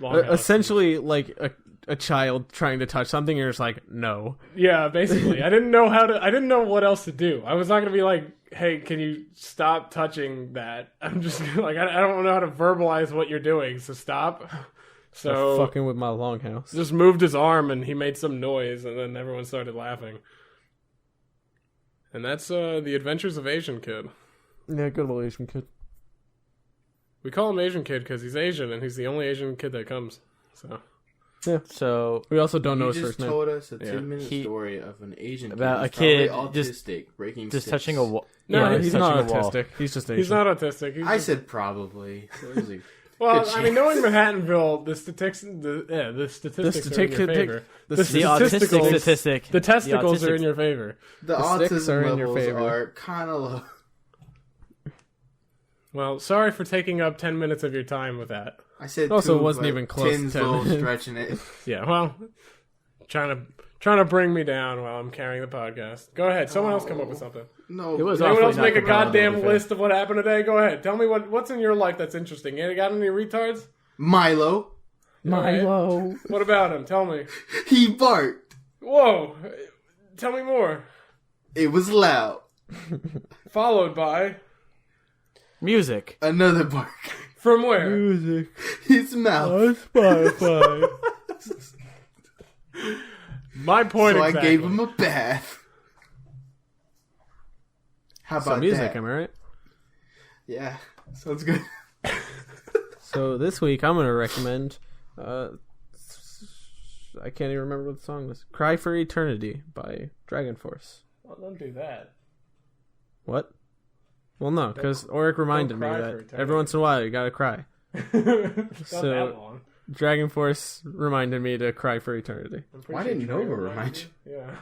Speaker 3: longhouse.
Speaker 2: Essentially, like a child trying to touch something, you're just like, no.
Speaker 3: Yeah, basically. I didn't know what else to do. I was not gonna be like, hey, can you stop touching that? I'm just like, I don't know how to verbalize what you're doing, so stop. So
Speaker 2: fucking with my longhouse.
Speaker 3: just moved his arm and he made some noise, and then everyone started laughing. And that's The Adventures of Asian Kid.
Speaker 2: Yeah, good old Asian kid.
Speaker 3: We call him Asian Kid because he's Asian, and he's the only Asian kid that comes. So
Speaker 2: Yeah.
Speaker 1: So
Speaker 2: We also don't know
Speaker 5: You
Speaker 2: his
Speaker 5: just
Speaker 2: first name.
Speaker 5: told us a
Speaker 3: Yeah.
Speaker 5: 10-minute
Speaker 1: He-
Speaker 5: story of an Asian
Speaker 1: about
Speaker 5: kid
Speaker 1: a kid
Speaker 5: probably
Speaker 1: just-
Speaker 5: autistic breaking
Speaker 1: just
Speaker 5: sticks.
Speaker 1: touching a wall.
Speaker 3: No,
Speaker 2: Yeah,
Speaker 3: he's
Speaker 2: he's
Speaker 1: touching
Speaker 2: not
Speaker 1: a wall.
Speaker 2: autistic. He's just Asian.
Speaker 3: he's not autistic. He's
Speaker 5: I
Speaker 3: just-
Speaker 5: said probably. So it was a
Speaker 3: well,
Speaker 5: good
Speaker 3: I mean, knowing Manhattanville, the statistics are in your favor.
Speaker 2: The
Speaker 3: The
Speaker 1: The autistic
Speaker 3: statisticals-
Speaker 1: statistic.
Speaker 3: The testicles
Speaker 1: The
Speaker 3: are in your favor.
Speaker 5: the
Speaker 2: sticks
Speaker 5: autism
Speaker 2: are in your
Speaker 5: levels
Speaker 2: favor.
Speaker 5: are kind of low.
Speaker 3: Well, sorry for taking up 10 minutes of your time with that.
Speaker 5: I said
Speaker 2: Also,
Speaker 5: two,
Speaker 2: it wasn't
Speaker 5: but
Speaker 2: even close to
Speaker 5: 10's
Speaker 2: 10
Speaker 5: a little
Speaker 2: minutes.
Speaker 5: stretching it.
Speaker 3: Yeah, well, trying to bring me down while I'm carrying the podcast. Go ahead. Someone else come up with something.
Speaker 5: No,
Speaker 1: It was
Speaker 3: Anyone
Speaker 1: awfully
Speaker 3: else
Speaker 1: not
Speaker 3: make a
Speaker 1: compelling,
Speaker 3: goddamn
Speaker 1: to be fair.
Speaker 3: list of what happened today? Go ahead. Tell me what's in your life that's interesting. You got any retards?
Speaker 5: Milo.
Speaker 2: Milo.
Speaker 3: What about him? Tell me.
Speaker 5: He barked.
Speaker 3: Whoa. Tell me more.
Speaker 5: It was loud.
Speaker 3: Followed by...
Speaker 1: Music.
Speaker 5: Another bark.
Speaker 3: From where?
Speaker 2: Music.
Speaker 5: His mouth.
Speaker 2: Spotify.
Speaker 3: My point
Speaker 5: So
Speaker 3: exactly.
Speaker 5: I gave him a bath. How about
Speaker 2: So music,
Speaker 5: that?
Speaker 2: am I right?
Speaker 5: Yeah, sounds good.
Speaker 2: So this week I'm gonna recommend. I can't even remember what the song was. "Cry for Eternity" by Dragon Force.
Speaker 3: Well, don't do that.
Speaker 2: What? Well, no, because Oric reminded me
Speaker 3: cry for
Speaker 2: that
Speaker 3: eternity.
Speaker 2: every once in a while you gotta cry.
Speaker 3: It's not
Speaker 2: So-
Speaker 3: that long.
Speaker 2: Dragon Force reminded me to cry for eternity.
Speaker 3: I'm pretty
Speaker 5: Why
Speaker 3: sure
Speaker 5: didn't
Speaker 3: Trey
Speaker 5: Nova
Speaker 3: reminded
Speaker 5: remind
Speaker 3: me. Yeah.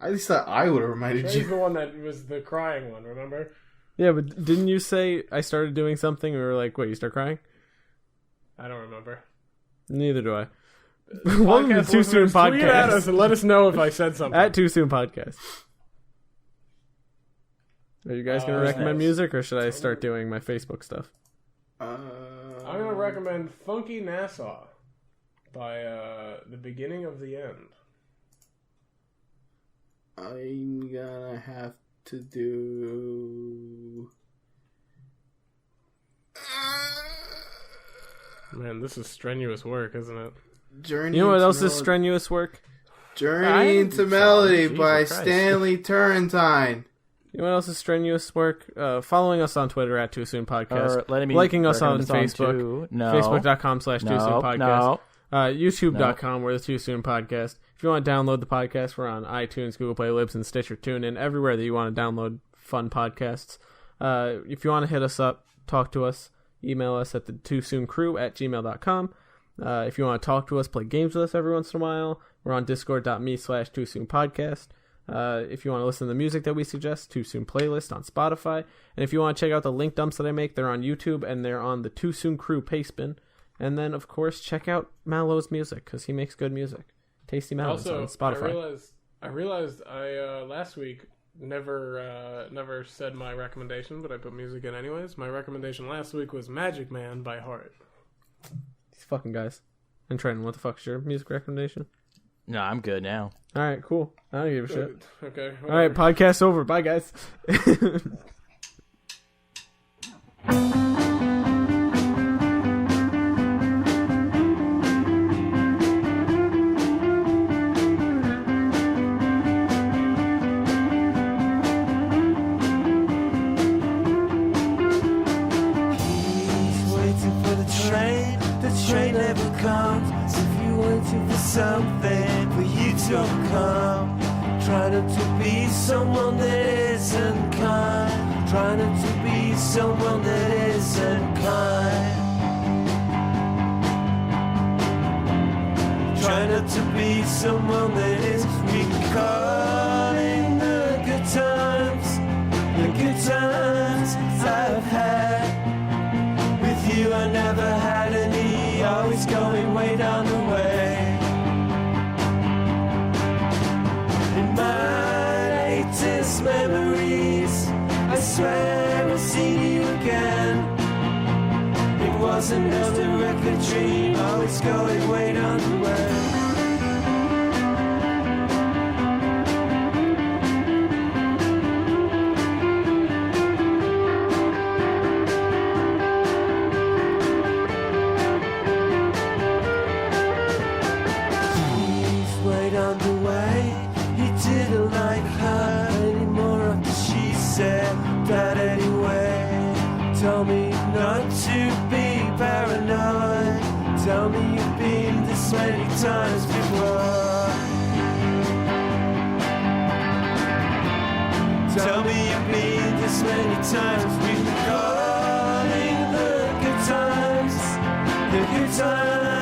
Speaker 5: I just thought I would have reminded
Speaker 3: Trey's
Speaker 5: you.
Speaker 3: the one that was the crying one, remember?
Speaker 2: Yeah, but didn't you say I started doing something and we were like, wait, you start crying?
Speaker 3: I don't remember.
Speaker 2: Neither do I. Welcome to
Speaker 3: Podcast
Speaker 2: Too Soon
Speaker 3: listeners, tweet at us
Speaker 2: Podcast.
Speaker 3: and let us know if I said something.
Speaker 2: At Too Soon Podcast. Are you guys going to recommend
Speaker 1: nice.
Speaker 2: music or should I start doing my Facebook stuff?
Speaker 3: I'm going to recommend Funky Nassau by The Beginning of the End.
Speaker 5: I'm gonna have to do.
Speaker 3: Man, this is strenuous work, isn't it?
Speaker 5: Journey.
Speaker 2: You know what
Speaker 5: into
Speaker 2: else is
Speaker 5: Melody.
Speaker 2: strenuous work?
Speaker 1: I
Speaker 5: Journey
Speaker 1: haven't
Speaker 5: into
Speaker 1: seen
Speaker 5: Melody
Speaker 1: Jesus
Speaker 5: by
Speaker 1: Christ.
Speaker 5: Stanley Turrentine.
Speaker 2: You know what else is strenuous work? Following us on Twitter at Too Soon Podcast.
Speaker 1: Or letting me
Speaker 2: Liking us on
Speaker 1: recommend a song
Speaker 2: Facebook.
Speaker 1: too. No.
Speaker 2: Facebook.com/Too Soon
Speaker 1: No.
Speaker 2: Podcast.
Speaker 1: No.
Speaker 2: YouTube.com, we're the Too Soon Podcast. If you want to download the podcast, we're on iTunes, Google Play, Libsyn, Stitcher, TuneIn, everywhere that you want to download fun podcasts. If you want to hit us up, talk to us, email us at the TooSoonCrew@gmail.com. If you want to talk to us, play games with us every once in a while, we're on discord.me/Too Soon Podcast. If you want to listen to the music that we suggest, Too Soon playlist on Spotify. And if you want to check out the link dumps that I make, they're on YouTube and they're on the Too Soon Crew Pastebin. And then, of course, check out Malo's music because he makes good music. Tasty Malo's
Speaker 3: Also,
Speaker 2: on Spotify.
Speaker 3: I realized I last week never said my recommendation, but I put music in anyways. My recommendation last week was Magic Man by Heart.
Speaker 2: These fucking guys. And Trenton, what the fuck's your music recommendation?
Speaker 1: No, I'm good now.
Speaker 2: All right, cool. I don't give a shit.
Speaker 3: Okay.
Speaker 2: All right, podcast over. Bye, guys.
Speaker 6: He's waiting for the train never comes. If you're waiting for something, for you to come. Try not to be someone that isn't kind. Try not to be someone that isn't kind. Try not to be someone that is recalling the good times I've had. With you I never had any, always going way down the way. In my latest memories, I swear I'll see you again. It wasn't just a record dream, always going way down the way. Tell me not to be paranoid. Tell me you've been this many times before. Tell me you've been this many times. We've been calling the good times. The good times.